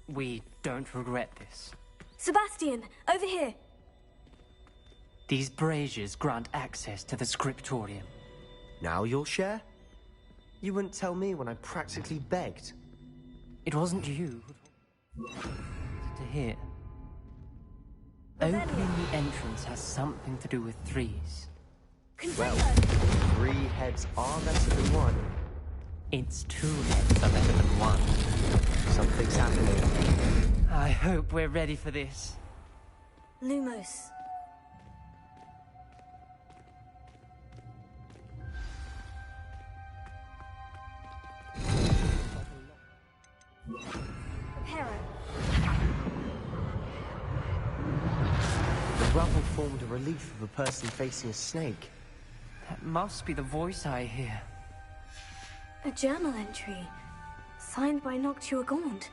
we don't regret this. Sebastian, over here! These braziers grant access to the scriptorium. Now you'll share? You wouldn't tell me when I practically begged. It wasn't you to hear. Opening the entrance has something to do with threes. Well, 3 heads are better than 1. It's 2 heads are better than 1. Something's happening. I hope we're ready for this. Lumos. Hera. The rubble formed a relief of a person facing a snake. That must be the voice I hear. A journal entry, signed by Noctua Gaunt.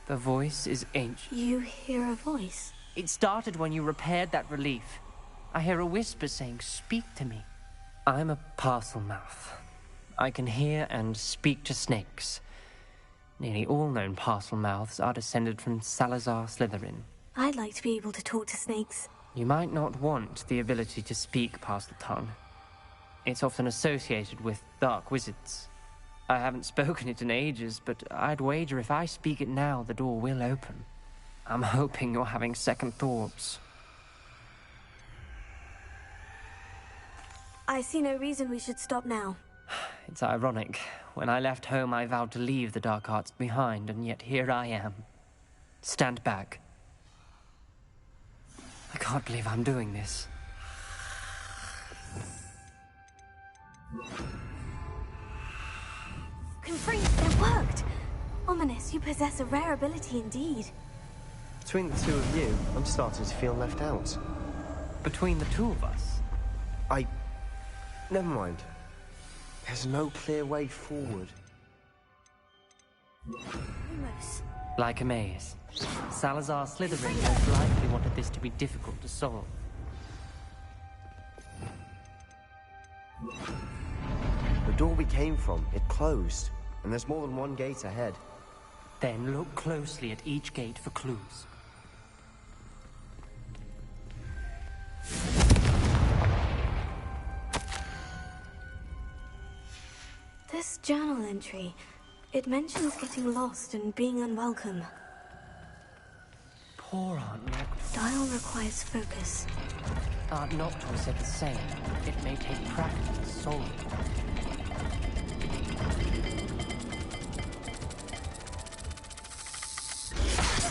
The voice is ancient. You hear a voice? It started when you repaired that relief. I hear a whisper saying, "Speak to me." I'm a parcel mouth. I can hear and speak to snakes. Nearly all known parcel mouths are descended from Salazar Slytherin. I'd like to be able to talk to snakes. You might not want the ability to speak parcel tongue. It's often associated with dark wizards. I haven't spoken it in ages, but I'd wager if I speak it now, the door will open. I'm hoping you're having second thoughts. I see no reason we should stop now. It's ironic. When I left home, I vowed to leave the dark arts behind, and yet here I am. Stand back. I can't believe I'm doing this. Confrints, it worked! Ominous, you possess a rare ability indeed. Between the 2 of you, I'm starting to feel left out. Between the 2 of us? Never mind. There's no clear way forward. Lumos. Like a maze. Salazar Slytherin most likely wanted this to be difficult to solve. The door we came from, it closed. And there's more than 1 gate ahead. Then look closely at each gate for clues. This journal entry, it mentions getting lost and being unwelcome. Poor Aunt Noctua. Dial requires focus. Aunt Noctua said the same. It may take practice to solve it.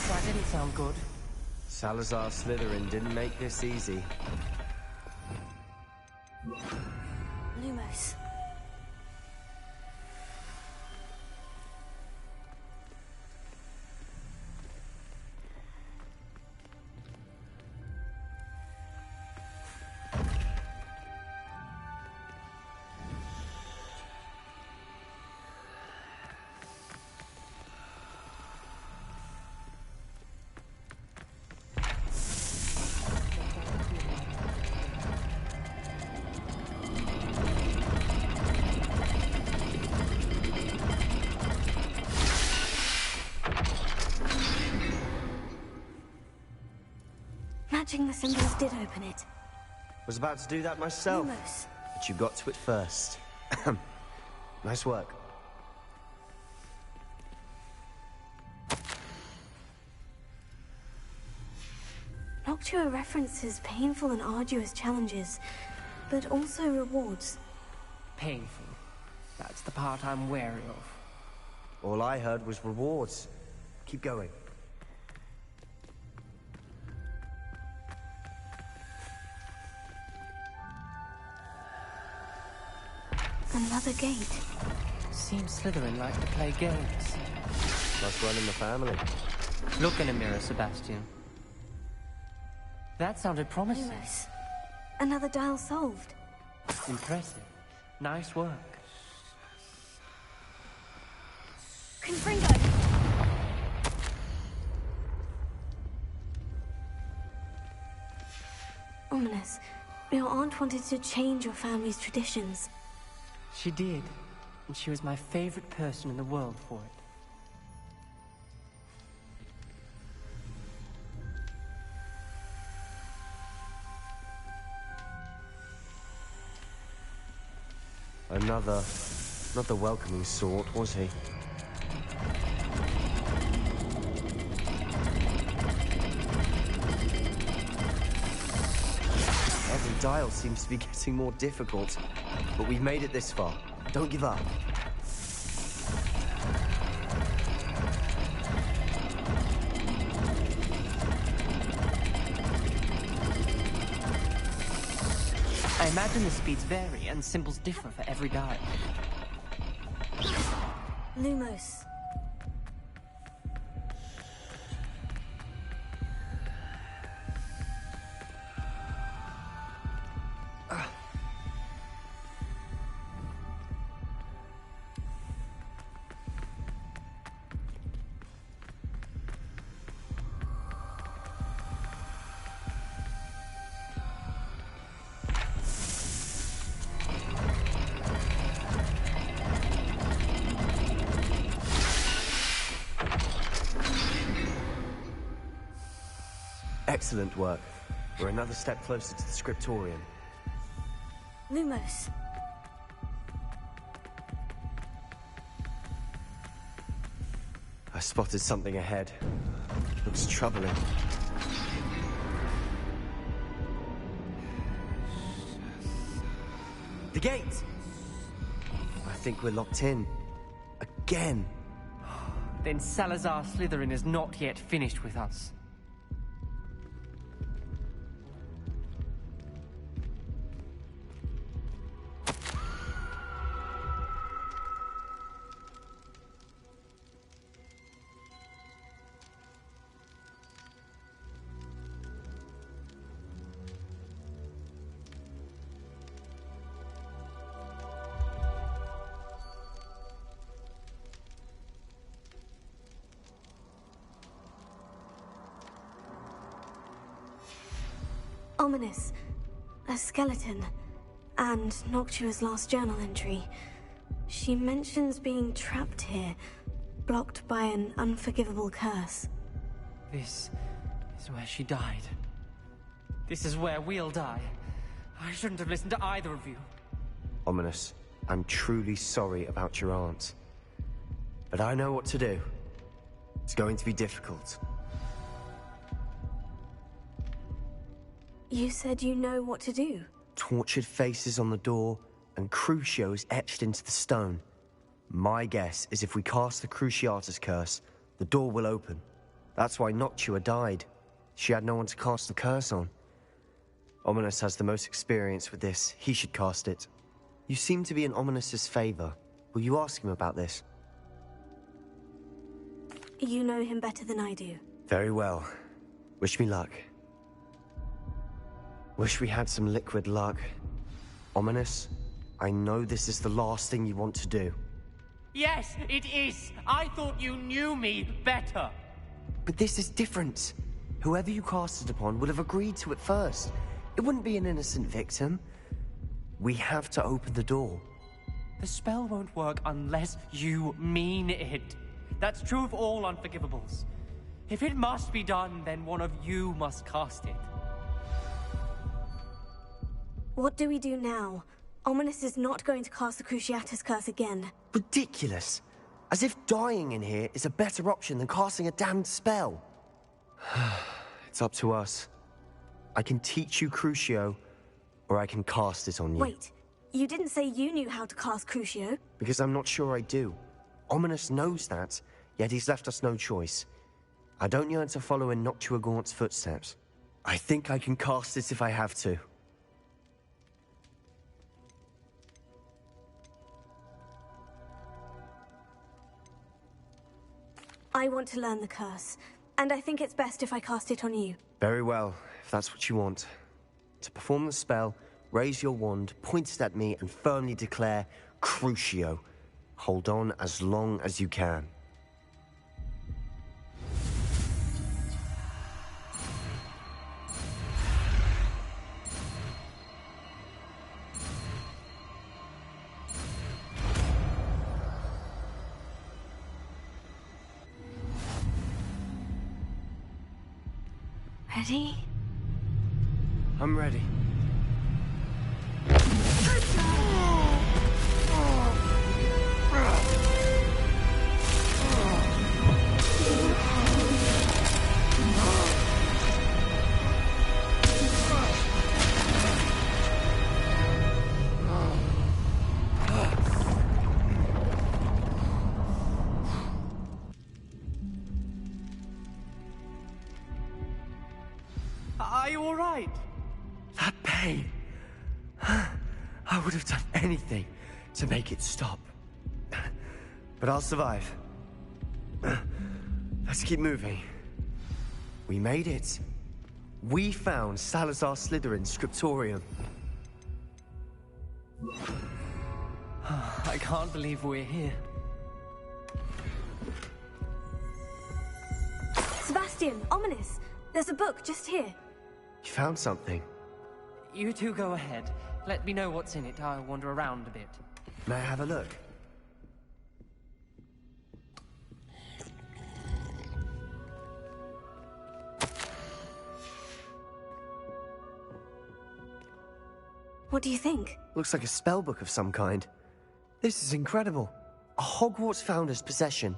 That didn't sound good. Salazar Slytherin didn't make this easy. Lumos. Matching the symbols did open it. Was about to do that myself. Lumos. But you got to it first. Nice work. Noctua references painful and arduous challenges, but also rewards. Painful. That's the part I'm wary of. All I heard was rewards. Keep going. Another gate. Seems Slytherin like to play games. Must run in the family. Look in a mirror, Sebastian. That sounded promising. Lumos. Another dial solved. Impressive. Nice work. Confringo! Ominous. Your aunt wanted to change your family's traditions. She did. And she was my favorite person in the world for it. Not the welcoming sort, was he? Every dial seems to be getting more difficult, but we've made it this far. Don't give up. I imagine the speeds vary and symbols differ for every dial. Lumos. Excellent work. We're another step closer to the scriptorium. Lumos. I spotted something ahead. Looks troubling. The gate! I think we're locked in. Again. Then Salazar Slytherin is not yet finished with us. Ominous. A skeleton. And Noctua's last journal entry. She mentions being trapped here, blocked by an unforgivable curse. This is where she died. This is where we'll die. I shouldn't have listened to either of you. Ominous, I'm truly sorry about your aunt. But I know what to do. It's going to be difficult. You said you know what to do. Tortured faces on the door, and Crucios etched into the stone. My guess is if we cast the Cruciatus curse, the door will open. That's why Noctua died. She had no one to cast the curse on. Ominous has the most experience with this. He should cast it. You seem to be in Ominous's favor. Will you ask him about this? You know him better than I do. Very well. Wish me luck. Wish we had some liquid luck. Ominous, I know this is the last thing you want to do. Yes, it is. I thought you knew me better. But this is different. Whoever you cast it upon would have agreed to it first. It wouldn't be an innocent victim. We have to open the door. The spell won't work unless you mean it. That's true of all unforgivables. If it must be done, then one of you must cast it. What do we do now? Ominous is not going to cast the Cruciatus curse again. Ridiculous. As if dying in here is a better option than casting a damned spell. It's up to us. I can teach you Crucio, or I can cast it on you. Wait, you didn't say you knew how to cast Crucio? Because I'm not sure I do. Ominous knows that, yet he's left us no choice. I don't yearn to follow in Noctua Gaunt's footsteps. I think I can cast it if I have to. I want to learn the curse, and I think it's best if I cast it on you. Very well, if that's what you want. To perform the spell, raise your wand, point it at me, and firmly declare Crucio. Hold on as long as you can. Ready? I'm ready. Are you all right? That pain. I would have done anything to make it stop. But I'll survive. Let's keep moving. We made it. We found Salazar Slytherin's scriptorium. I can't believe we're here. Sebastian, Ominous, there's a book just here. You found something. You two go ahead. Let me know what's in it. I'll wander around a bit. May I have a look? What do you think? Looks like a spell book of some kind. This is incredible. A Hogwarts founder's possession.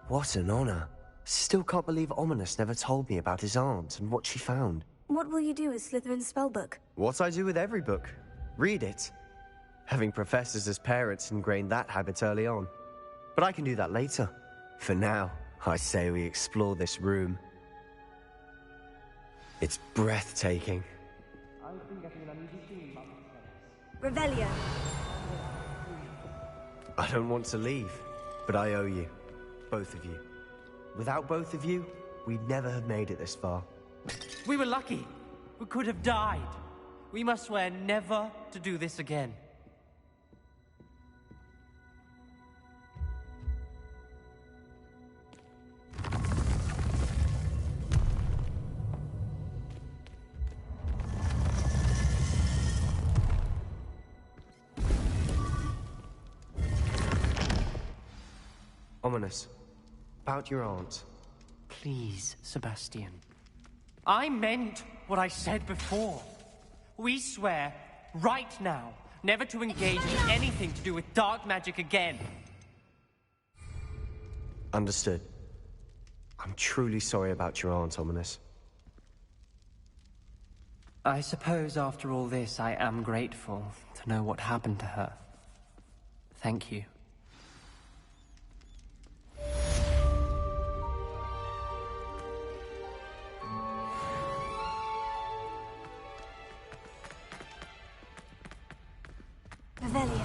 What an honor. Still can't believe Ominous never told me about his aunt and what she found. What will you do with Slytherin's spellbook? What I do with every book. Read it. Having professors as parents ingrained that habit early on. But I can do that later. For now, I say we explore this room. It's breathtaking. Revelio. I don't want to leave, but I owe you. Both of you. Without both of you, we'd never have made it this far. We were lucky. We could have died. We must swear never to do this again. Ominous. About your aunt. Please, Sebastian. I meant what I said before. We swear, right now, never to engage in anything to do with dark magic again. Understood. I'm truly sorry about your aunt, Ominous. I suppose after all this, I am grateful to know what happened to her. Thank you. Revelio.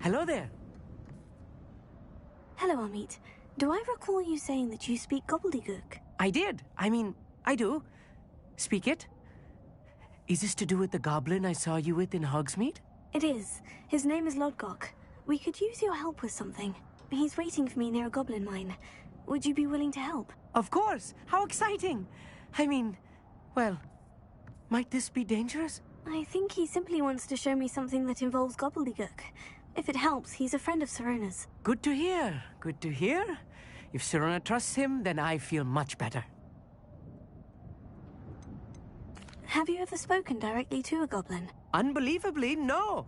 Hello there. Hello, Amit. Do I recall you saying that you speak gobbledygook? I did. I do. Speak it. Is this to do with the goblin I saw you with in Hogsmeade? It is. His name is Lodgok. We could use your help with something. He's waiting for me near a goblin mine. Would you be willing to help? Of course! How exciting! Well, might this be dangerous? I think he simply wants to show me something that involves gobbledygook. If it helps, he's a friend of Serona's. Good to hear. Good to hear. If Serona trusts him, then I feel much better. Have you ever spoken directly to a goblin? Unbelievably, no.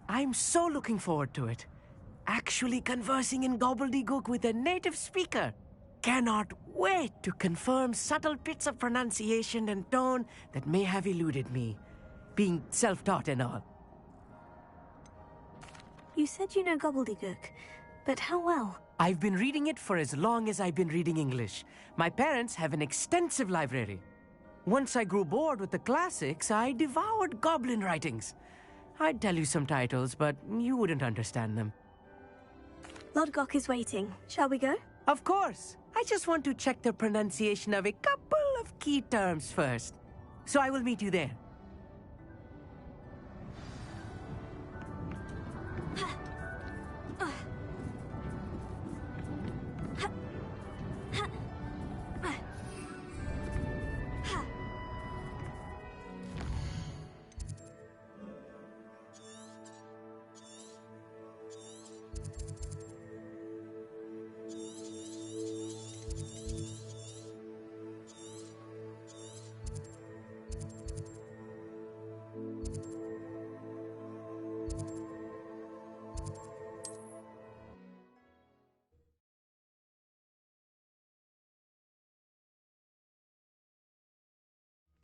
I'm so looking forward to it. Actually conversing in gobbledygook with a native speaker. Cannot wait to confirm subtle bits of pronunciation and tone that may have eluded me, being self-taught and all. You said you know gobbledygook, but how well? I've been reading it for as long as I've been reading English. My parents have an extensive library. Once I grew bored with the classics, I devoured goblin writings. I'd tell you some titles, but you wouldn't understand them. Lodgok is waiting. Shall we go? Of course. I just want to check the pronunciation of a couple of key terms first. So I will meet you there.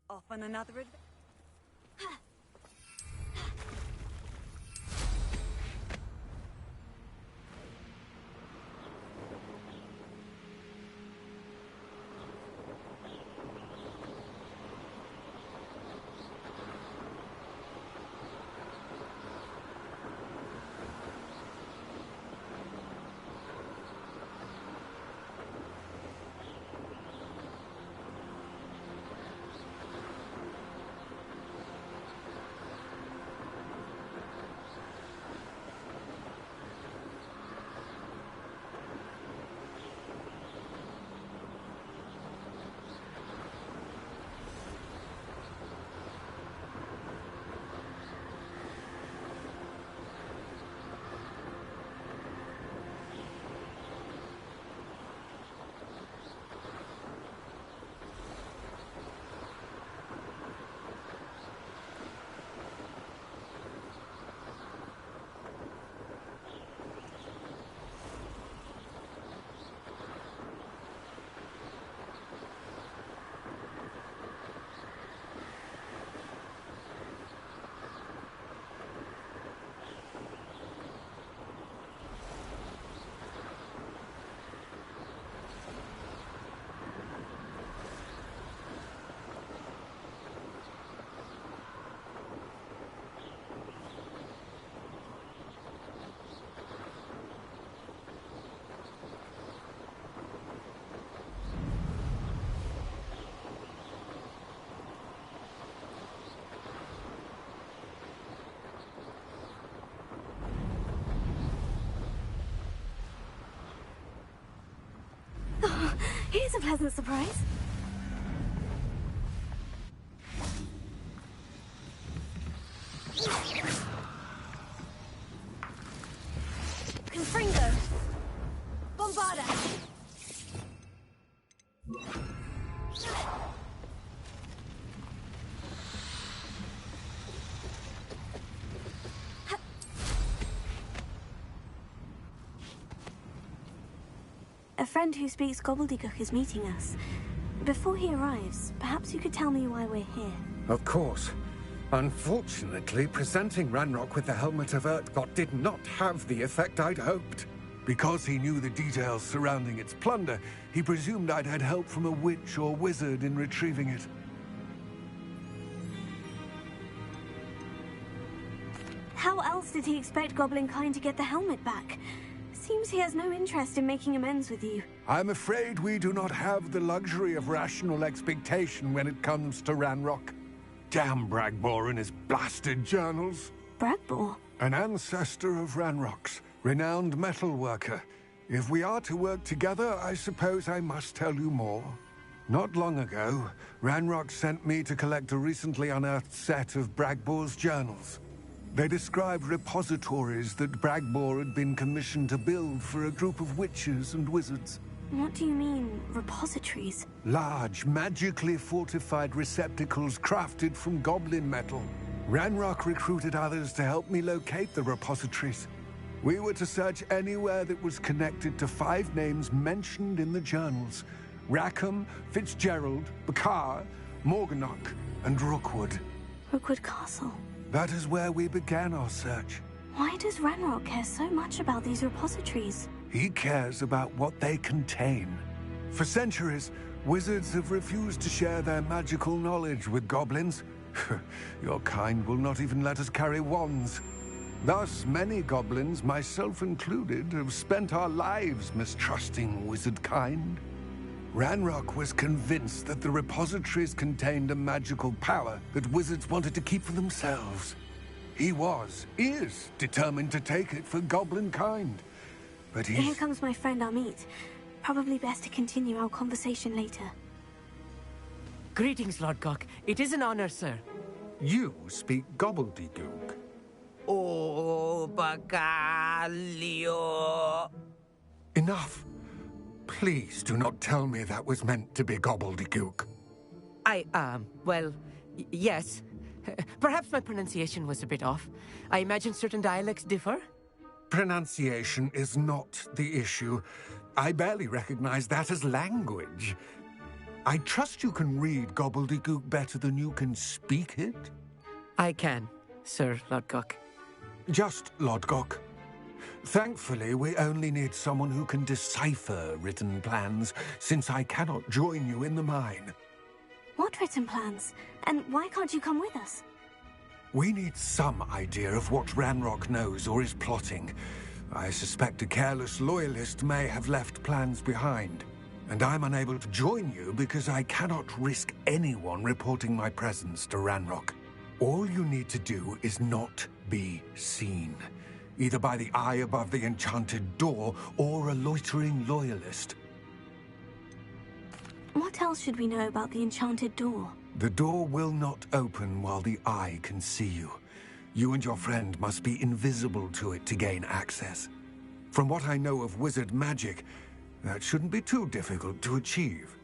Off on another adventure. Here's a pleasant surprise. Confringo. Bombarda. A friend who speaks gobbledygook is meeting us. Before he arrives, perhaps you could tell me why we're here. Of course. Unfortunately, presenting Ranrock with the Helmet of Urtkot did not have the effect I'd hoped. Because he knew the details surrounding its plunder, he presumed I'd had help from a witch or wizard in retrieving it. How else did he expect Goblin Kind to get the helmet back? Seems he has no interest in making amends with you. I'm afraid we do not have the luxury of rational expectation when it comes to Ranrock. Damn Bragbor and his blasted journals. Bragbor? An ancestor of Ranrock's, renowned metal worker. If we are to work together, I suppose I must tell you more. Not long ago, Ranrock sent me to collect a recently unearthed set of Bragbor's journals. They described repositories that Bragbor had been commissioned to build for a group of witches and wizards. What do you mean, repositories? Large, magically fortified receptacles crafted from goblin metal. Ranrock recruited others to help me locate the repositories. We were to search anywhere that was connected to 5 names mentioned in the journals. Rackham, Fitzgerald, Bakar, Morganach, and Rookwood. Rookwood Castle? That is where we began our search. Why does Ranrock care so much about these repositories? He cares about what they contain. For centuries, wizards have refused to share their magical knowledge with goblins. Your kind will not even let us carry wands. Thus, many goblins, myself included, have spent our lives mistrusting wizard kind. Ranrock was convinced that the repositories contained a magical power that wizards wanted to keep for themselves. He is determined to take it for goblin kind. But Here comes my friend Amit. Probably best to continue our conversation later. Greetings, Lord Cock. It is an honor, sir. You speak gobbledygook. Oh, Bacalio. Enough. Please do not tell me that was meant to be gobbledygook. Yes. Perhaps my pronunciation was a bit off. I imagine certain dialects differ. Pronunciation is not the issue. I barely recognize that as language. I trust you can read gobbledygook better than you can speak it? I can, Sir Lodgok. Just Lodgok. Thankfully, we only need someone who can decipher written plans, since I cannot join you in the mine. What written plans? And why can't you come with us? We need some idea of what Ranrock knows or is plotting. I suspect a careless loyalist may have left plans behind. And I'm unable to join you because I cannot risk anyone reporting my presence to Ranrock. All you need to do is not be seen. Either by the eye above the enchanted door, or a loitering loyalist. What else should we know about the enchanted door? The door will not open while the eye can see you. You and your friend must be invisible to it to gain access. From what I know of wizard magic, that shouldn't be too difficult to achieve.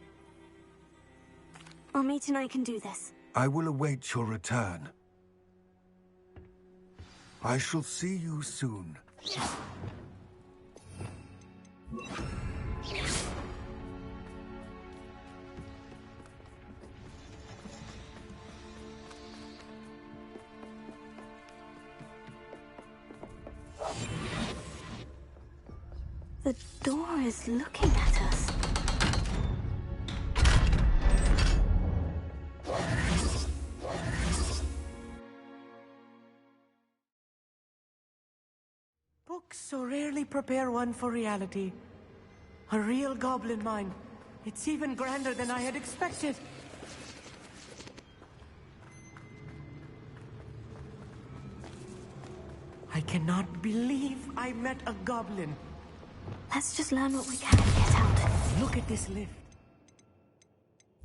Amit and I can do this. I will await your return. I shall see you soon. The door is looking at us. Books so rarely prepare one for reality. A real goblin mine. It's even grander than I had expected. I cannot believe I met a goblin. Let's just learn what we can and get out. Look at this lift.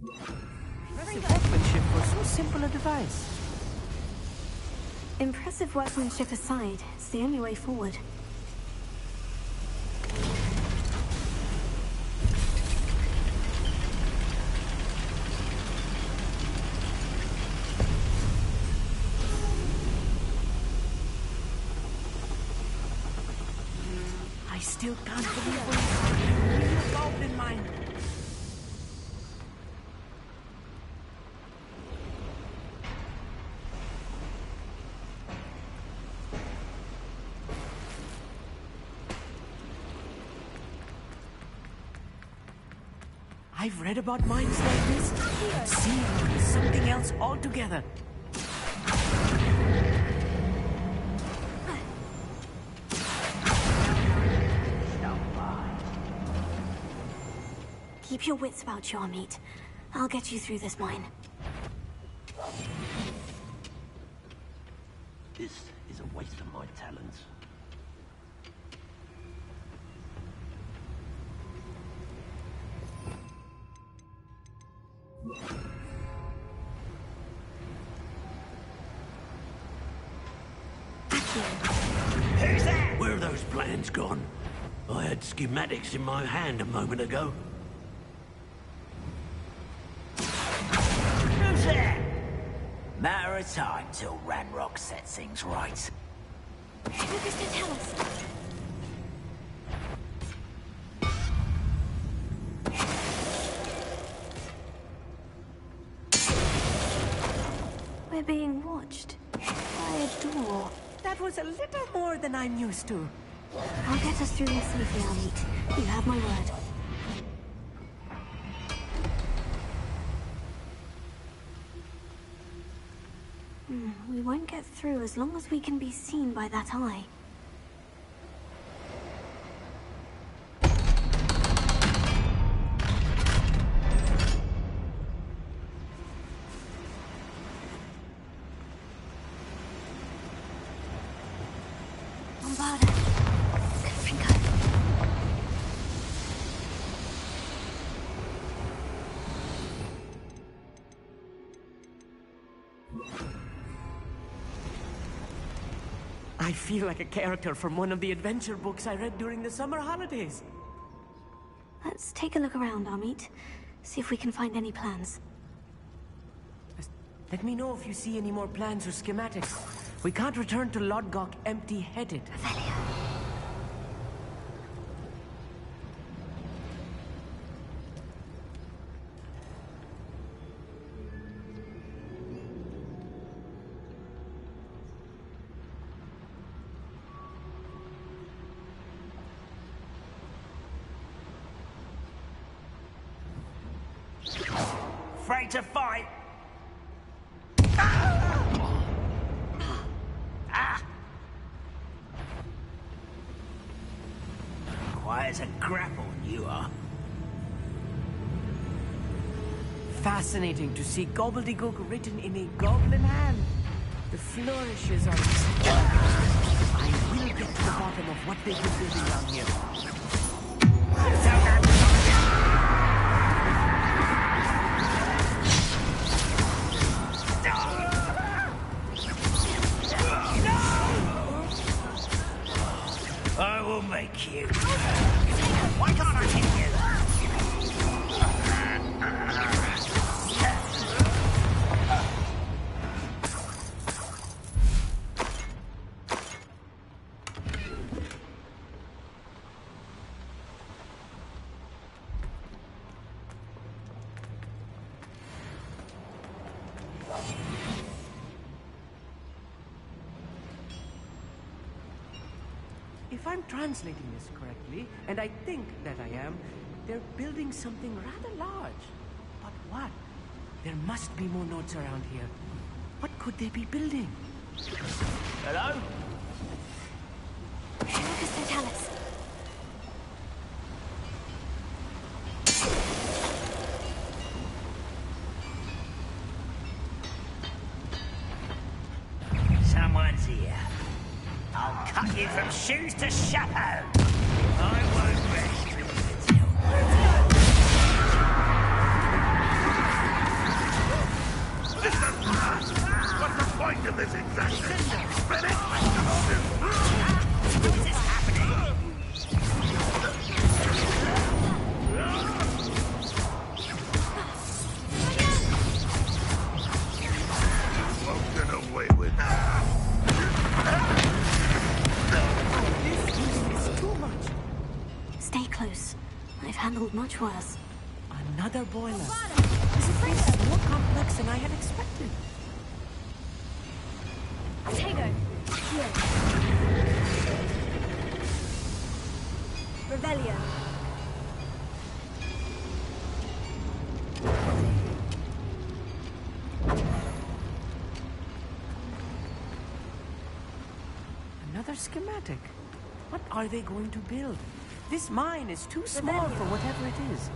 Impressive workmanship for so simple a device. Impressive workmanship aside, it's the only way forward. I still can't believe we're in a goblin mine. I've read about mines like this. Seeing is something else altogether. Keep your wits about you, Amit. I'll get you through this mine. This is a waste of my talents. Who's that? Where are those plans gone? I had schematics in my hand a moment ago. Who's that? Matter of time till Ranrock sets things right. Focus to tell us. We're being watched by a door. That was a little more than I'm used to. I'll get us through this safely, Amit. You have my word. We won't get through as long as we can be seen by that eye. I feel like a character from one of the adventure books I read during the summer holidays. Let's take a look around, Amit. See if we can find any plans. Let me know if you see any more plans or schematics. We can't return to Lodgok empty-headed. Afraid to fight? Quiet as a grapple, you are. Fascinating to see gobbledygook written in a goblin hand. The flourishes are... I will get to the bottom of what they've been building down here. I will make you. Why can't I hit you? If I'm translating this correctly, and I think that I am, they're building something rather large. But what? There must be more notes around here. What could they be building? Hello? Focus to tell us. Someone's here. I'll cut you from shoes to chapeau. I won't rest until... What's the point of this exactly? Spin it! What is happening? Won't get away with Stay close. I've handled much worse. Another boiler. This is more complex than I had expected. Tego, here. Rebellion. Another schematic. What are they going to build? This mine is too small for whatever it is.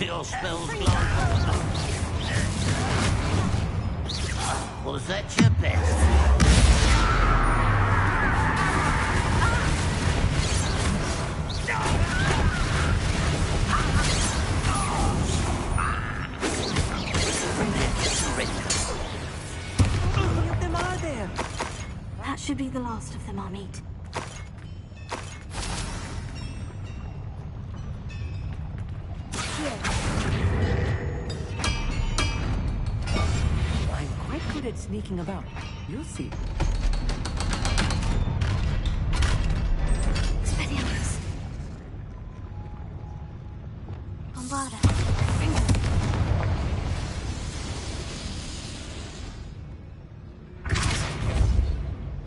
Your spell's gone. Was that your best? How many of them are there? That should be the last of them, Amit. I'm quite good at sneaking about. You'll see. Expelliarmus. Bombarda.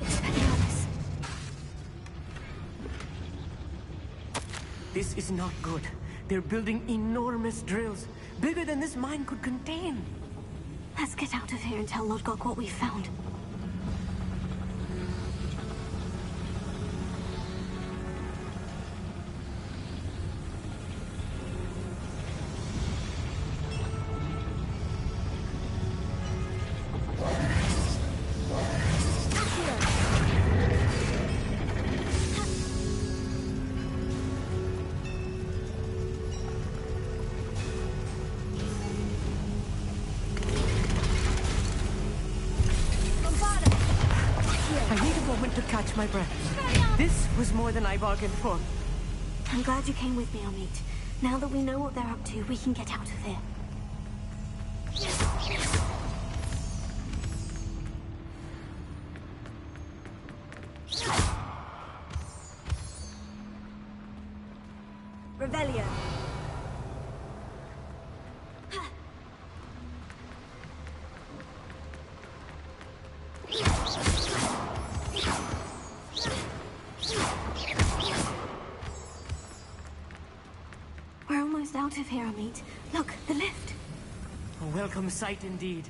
Expelliarmus. This is not good. They're building enormous drills, bigger than this mine could contain. Let's get out of here and tell Lodgok what we found. I need a moment to catch my breath. This was more than I bargained for. I'm glad you came with me, Amit. Now that we know what they're up to, we can get out of here. Revelio. We're almost out of here, Amit. Look, the lift. A welcome sight indeed.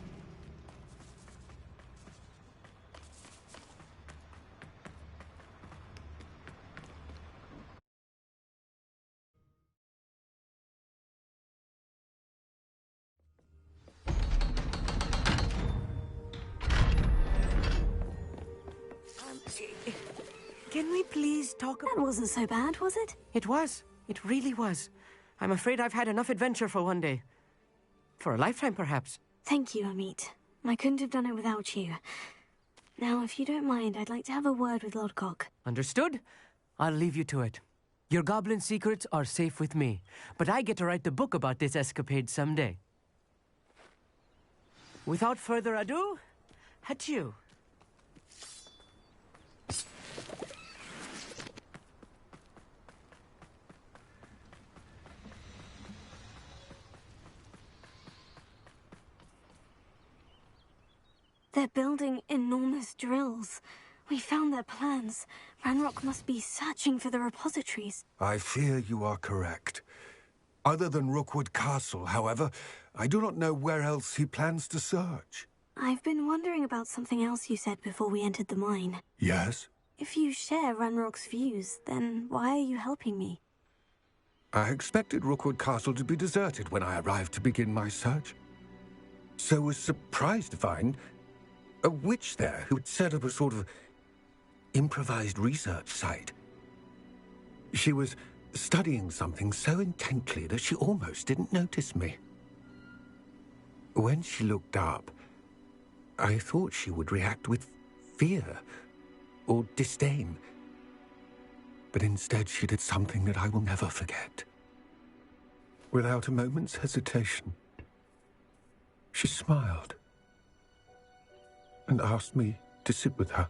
Can we please talk about... That wasn't so bad, was it? It was. It really was. I'm afraid I've had enough adventure for one day. For a lifetime, perhaps. Thank you, Amit. I couldn't have done it without you. Now, if you don't mind, I'd like to have a word with Lodgok. Understood? I'll leave you to it. Your goblin secrets are safe with me, but I get to write the book about this escapade someday. Without further ado, adieu. They're building enormous drills. We found their plans. Ranrock must be searching for the repositories. I fear you are correct. Other than Rookwood Castle, however, I do not know where else he plans to search. I've been wondering about something else you said before we entered the mine. Yes? If you share Ranrock's views, then why are you helping me? I expected Rookwood Castle to be deserted when I arrived to begin my search. So was surprised to find a witch there who had set up a sort of improvised research site. She was studying something so intently that she almost didn't notice me. When she looked up, I thought she would react with fear or disdain. But instead she did something that I will never forget. Without a moment's hesitation, she smiled and asked me to sit with her.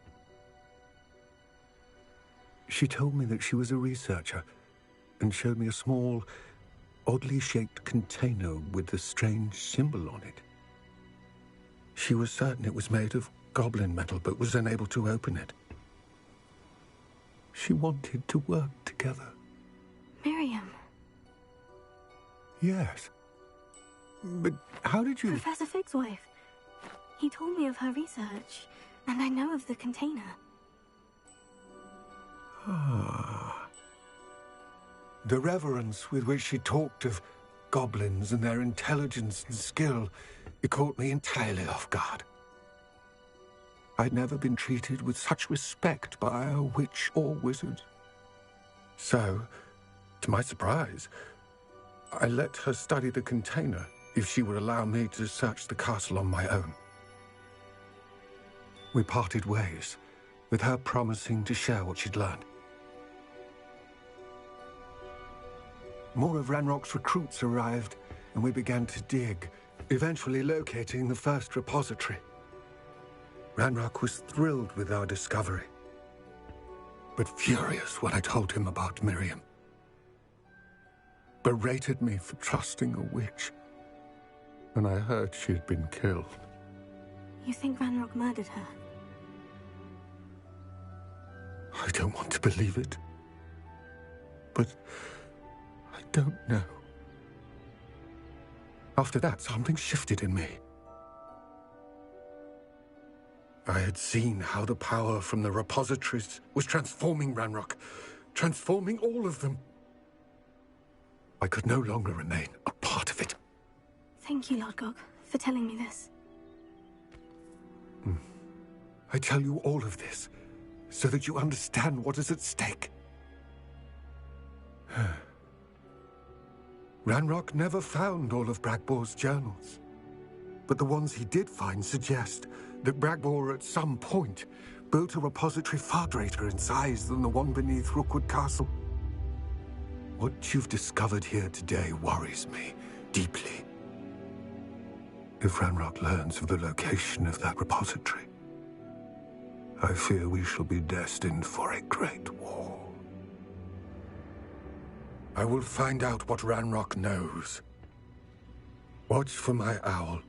She told me that she was a researcher and showed me a small, oddly shaped container with a strange symbol on it. She was certain it was made of goblin metal, but was unable to open it. She wanted to work together. Miriam. Yes. But how did you... Professor Fig's wife. He told me of her research, and I know of the container. Ah. The reverence with which she talked of goblins and their intelligence and skill, it caught me entirely off guard. I'd never been treated with such respect by a witch or wizard. So, to my surprise, I let her study the container if she would allow me to search the castle on my own. We parted ways, with her promising to share what she'd learned. More of Ranrock's recruits arrived, and we began to dig, eventually locating the first repository. Ranrock was thrilled with our discovery, but furious when I told him about Miriam. Berated me for trusting a witch, and I heard she had been killed. You think Ranrock murdered her? I don't want to believe it, but I don't know. After that, something shifted in me. I had seen how the power from the repositories was transforming Ranrock, transforming all of them. I could no longer remain a part of it. Thank you, Lord Gog, for telling me this. I tell you all of this so that you understand what is at stake. Ranrock never found all of Bragbor's journals, but the ones he did find suggest that Bragbor at some point built a repository far greater in size than the one beneath Rookwood Castle. What you've discovered here today worries me deeply. If Ranrock learns of the location of that repository, I fear we shall be destined for a great war. I will find out what Ranrock knows. Watch for my owl.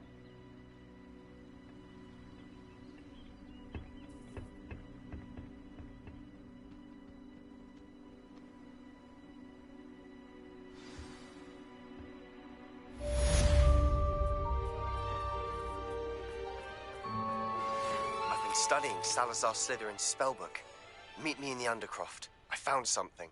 Studying Salazar Slytherin's spellbook. Meet me in the Undercroft. I found something.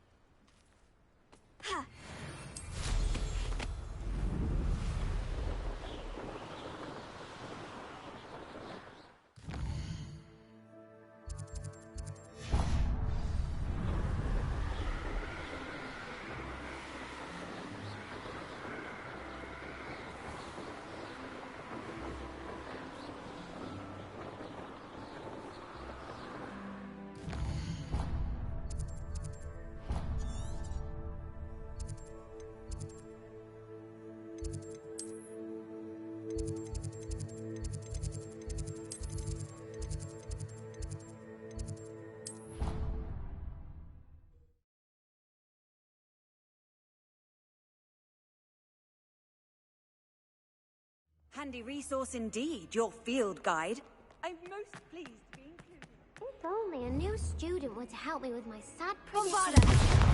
Handy resource indeed, your field guide. I'm most pleased to be included. If only a new student were to help me with my sad prediction.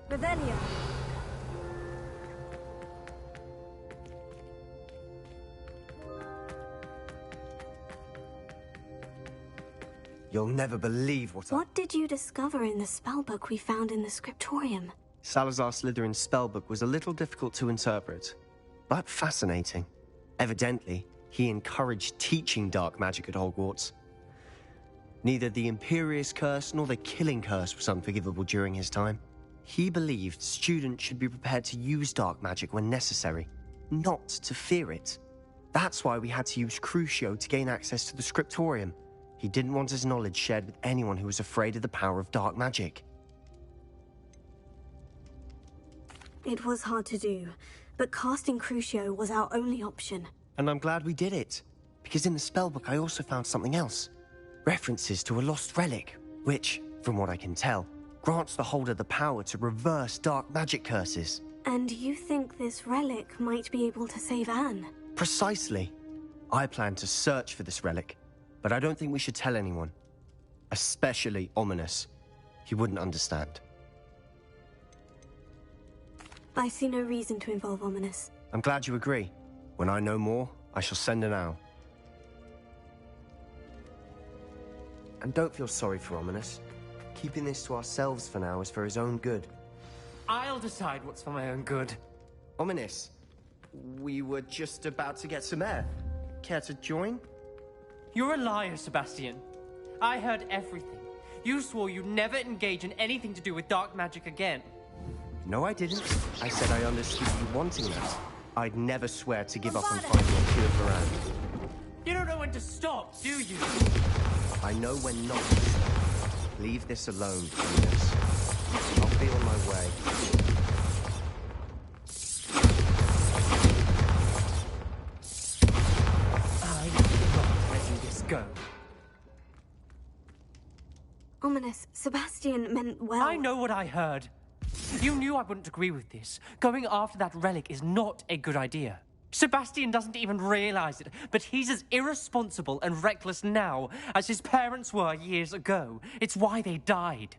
Revelio. You'll never believe What did you discover in the spellbook we found in the scriptorium? Salazar Slytherin's spellbook was a little difficult to interpret, but fascinating. Evidently, he encouraged teaching dark magic at Hogwarts. Neither the Imperious Curse nor the Killing Curse was unforgivable during his time. He believed students should be prepared to use dark magic when necessary, not to fear it. That's why we had to use Crucio to gain access to the scriptorium. He didn't want his knowledge shared with anyone who was afraid of the power of dark magic. It was hard to do, but casting Crucio was our only option. And I'm glad we did it, because in the spellbook I also found something else. References to a lost relic, which, from what I can tell, grants the holder the power to reverse dark magic curses. And you think this relic might be able to save Anne? Precisely. I plan to search for this relic, but I don't think we should tell anyone. Especially Ominous. He wouldn't understand. I see no reason to involve Ominous. I'm glad you agree. When I know more, I shall send an owl. And don't feel sorry for Ominous. Keeping this to ourselves for now is for his own good. I'll decide what's for my own good. Ominous, we were just about to get some air. Care to join? You're a liar, Sebastian. I heard everything. You swore you'd never engage in anything to do with dark magic again. No, I didn't. I said I understood you wanting that. I'd never swear to give up on finding a cure for Anne. You don't know when to stop, do you? I know when not to stop. Leave this alone, Ominous. I'll be on my way. I'm not letting this go. Ominous, Sebastian meant well. I know what I heard. You knew I wouldn't agree with this. Going after that relic is not a good idea. Sebastian doesn't even realize it, but he's as irresponsible and reckless now as his parents were years ago. It's why they died.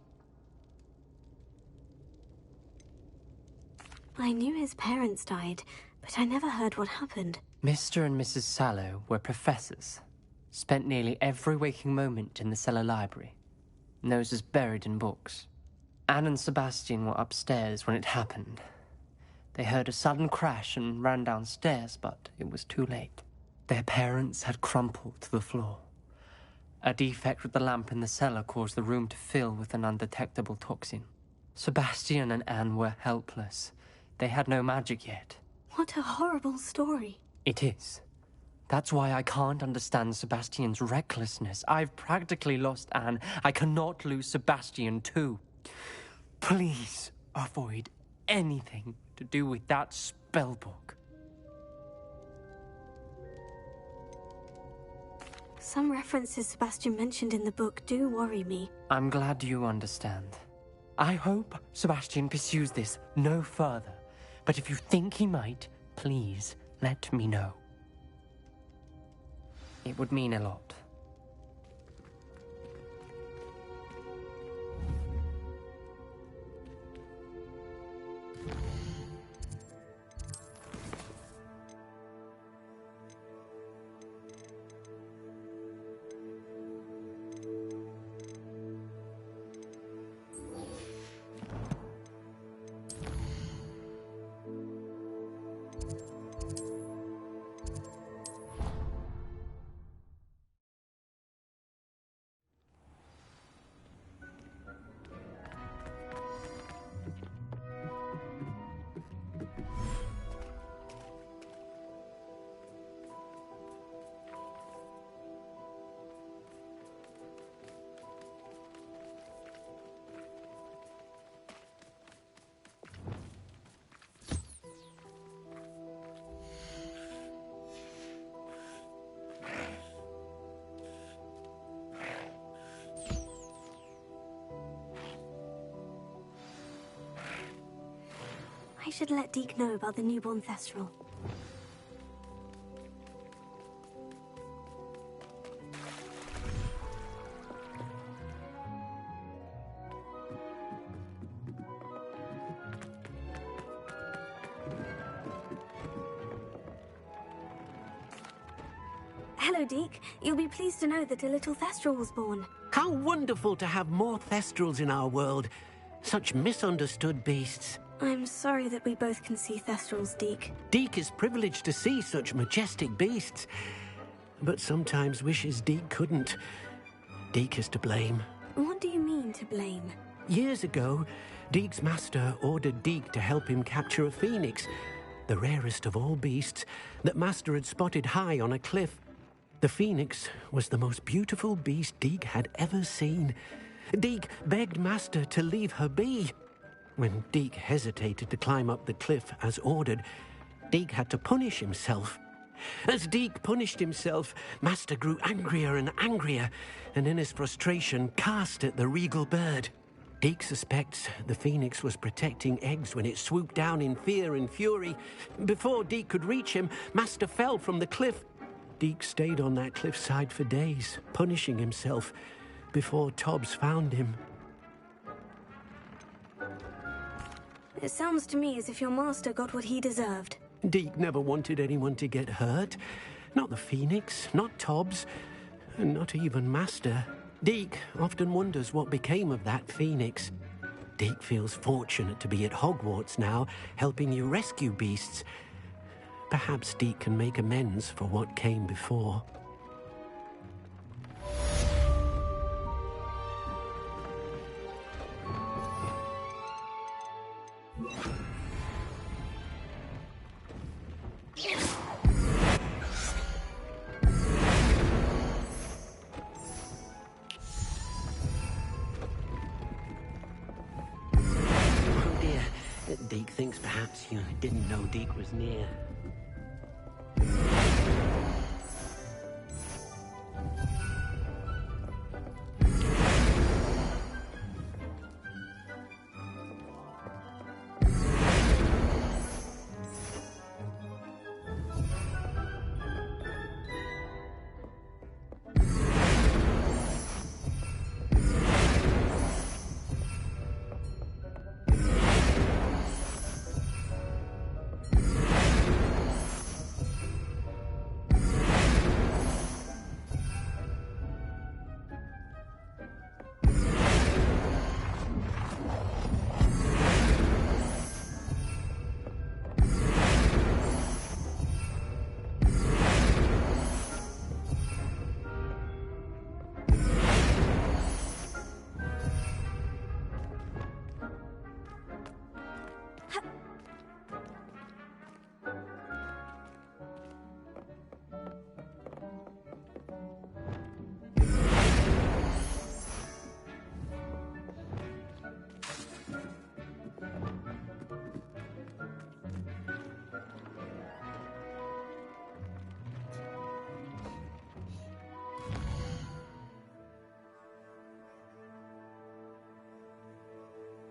I knew his parents died, but I never heard what happened. Mr. and Mrs. Sallow were professors. Spent nearly every waking moment in the cellar library. Noses buried in books. Anne and Sebastian were upstairs when it happened. They heard a sudden crash and ran downstairs, but it was too late. Their parents had crumpled to the floor. A defect with the lamp in the cellar caused the room to fill with an undetectable toxin. Sebastian and Anne were helpless. They had no magic yet. What a horrible story. It is. That's why I can't understand Sebastian's recklessness. I've practically lost Anne. I cannot lose Sebastian too. Please avoid anything to do with that spellbook. Some references Sebastian mentioned in the book do worry me. I'm glad you understand. I hope Sebastian pursues this no further. But if you think he might, please let me know. It would mean a lot. I should let Deke know about the newborn Thestral. Hello, Deke. You'll be pleased to know that a little Thestral was born. How wonderful to have more Thestrals in our world. Such misunderstood beasts. I'm sorry that we both can see Thestrals, Deke. Deke is privileged to see such majestic beasts, but sometimes wishes Deke couldn't. Deke is to blame. What do you mean, to blame? Years ago, Deke's master ordered Deke to help him capture a phoenix, the rarest of all beasts, that master had spotted high on a cliff. The phoenix was the most beautiful beast Deke had ever seen. Deke begged master to leave her be. When Deke hesitated to climb up the cliff as ordered, Deke had to punish himself. As Deke punished himself, master grew angrier and angrier, and in his frustration cast at the regal bird. Deke suspects the phoenix was protecting eggs when it swooped down in fear and fury. Before Deke could reach him, master fell from the cliff. Deke stayed on that cliffside for days, punishing himself before Tobbs found him. It sounds to me as if your master got what he deserved. Deke never wanted anyone to get hurt. Not the Phoenix, not Tobbs, and not even Master. Deke often wonders what became of that Phoenix. Deke feels fortunate to be at Hogwarts now, helping you rescue beasts. Perhaps Deke can make amends for what came before. Deke thinks perhaps you didn't know Deke was near.